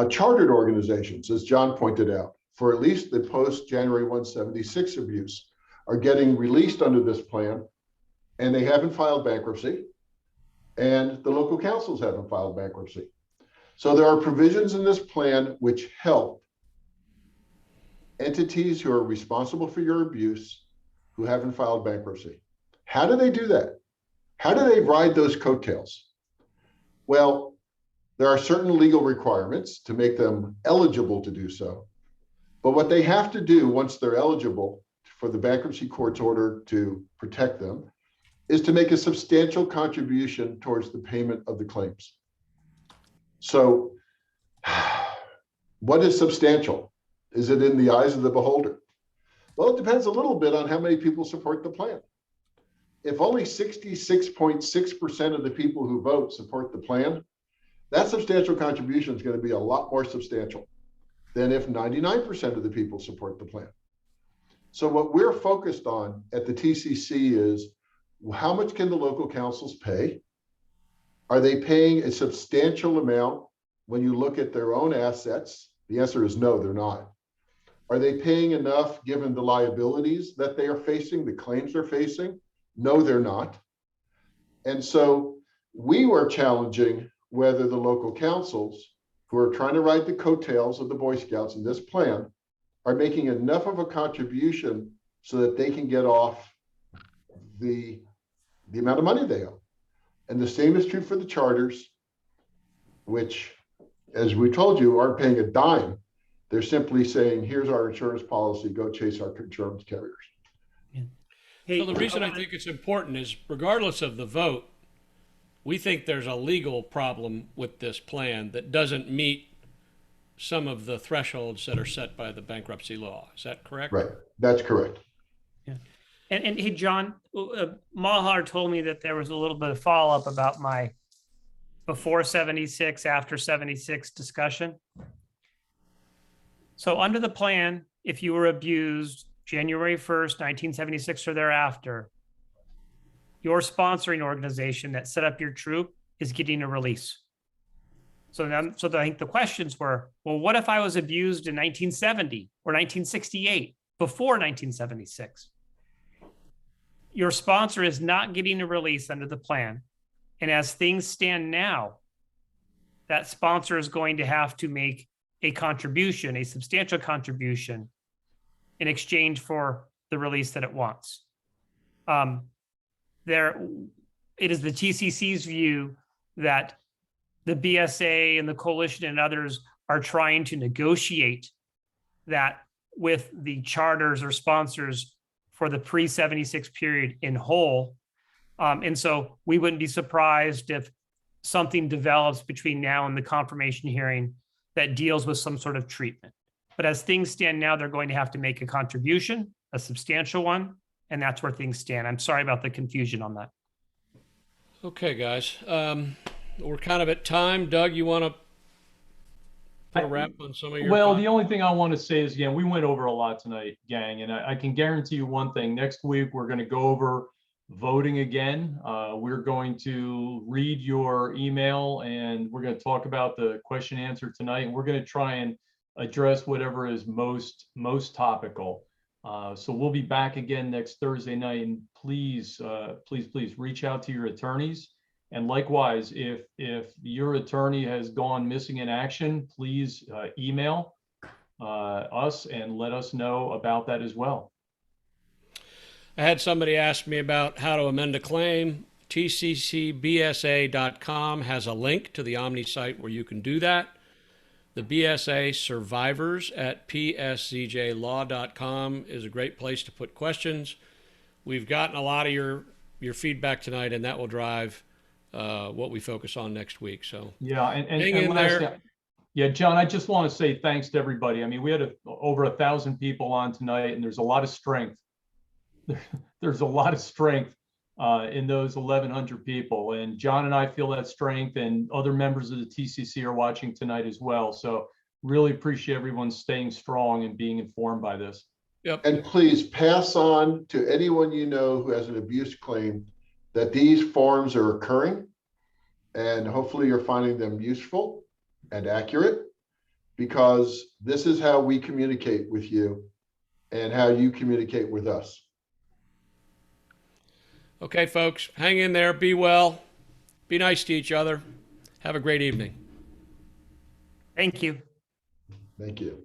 Chartered organizations, as John pointed out, for at least the post-January 176 abuse, are getting released under this plan, and they haven't filed bankruptcy, and the local councils haven't filed bankruptcy. So there are provisions in this plan which help entities who are responsible for your abuse who haven't filed bankruptcy. How do they do that? How do they ride those coattails? Well, there are certain legal requirements to make them eligible to do so. But what they have to do once they're eligible for the bankruptcy court's order to protect them is to make a substantial contribution towards the payment of the claims. So what is substantial? Is it in the eyes of the beholder? Well, it depends a little bit on how many people support the plan. If only 66.6% of the people who vote support the plan, that substantial contribution is going to be a lot more substantial than if 99% of the people support the plan. So what we're focused on at the TCC is how much can the local councils pay? Are they paying a substantial amount when you look at their own assets? The answer is no, they're not. Are they paying enough given the liabilities that they are facing, the claims they're facing? No, they're not. And so we were challenging whether the local councils who are trying to ride the coattails of the Boy Scouts in this plan are making enough of a contribution so that they can get off the amount of money they owe. And the same is true for the charters, which, as we told you, aren't paying a dime. They're simply saying, here's our insurance policy, go chase our insurance carriers. Hey, So the reason I think it's important is regardless of the vote, we think there's a legal problem with this plan that doesn't meet some of the thresholds that are set by the bankruptcy law. Is that correct? Right, that's correct. And hey, John, Mahar told me that there was a little bit of follow-up about my before 76, after 76 discussion. So under the plan, if you were abused January 1st, 1976 or thereafter, your sponsoring organization that set up your troop is getting a release. So I think the questions were, well, what if I was abused in 1970 or 1968, before 1976? Your sponsor is not getting a release under the plan. And as things stand now, that sponsor is going to have to make a contribution, a substantial contribution, in exchange for the release that it wants. It is the TCC's view that the BSA and the coalition and others are trying to negotiate that with the charters or sponsors for the pre-76 period in whole. And so we wouldn't be surprised if something develops between now and the confirmation hearing that deals with some sort of treatment. But as things stand now, they're going to have to make a contribution, a substantial one, and that's where things stand. I'm sorry about the confusion on that. Okay, guys. We're kind of at time. Doug, you want to put a wrap on some of your Well, thoughts? the only thing I want to say is, again, we went over a lot tonight, gang, and I can guarantee you one thing. Next week, we're going to go over voting again. We're going to read your email, and we're going to talk about the question and answer tonight, and we're going to try and address whatever is most topical. So we'll be back again next Thursday night, and please reach out to your attorneys. And likewise, if your attorney has gone missing in action, please email us and let us know about that as well. I had somebody ask me about how to amend a claim. TCCBSA.com has a link to the Omni site where you can do that. The BSA survivors at pscjlaw.com is a great place to put questions. We've gotten a lot of your feedback tonight, and that will drive what we focus on next week. So yeah, hang in there. Yeah, John, I just want to say thanks to everybody. I mean, we had over 1,000 people on tonight, and there's a lot of strength. There's a lot of strength in those 1,100 people, and John and I feel that strength, and other members of the TCC are watching tonight as well. So really appreciate everyone staying strong and being informed by this. Yep. And please pass on to anyone you know who has an abuse claim that these forms are occurring, and hopefully you're finding them useful and accurate, because this is how we communicate with you and how you communicate with us. Okay, folks, hang in there. Be well. Be nice to each other. Have a great evening. Thank you. Thank you.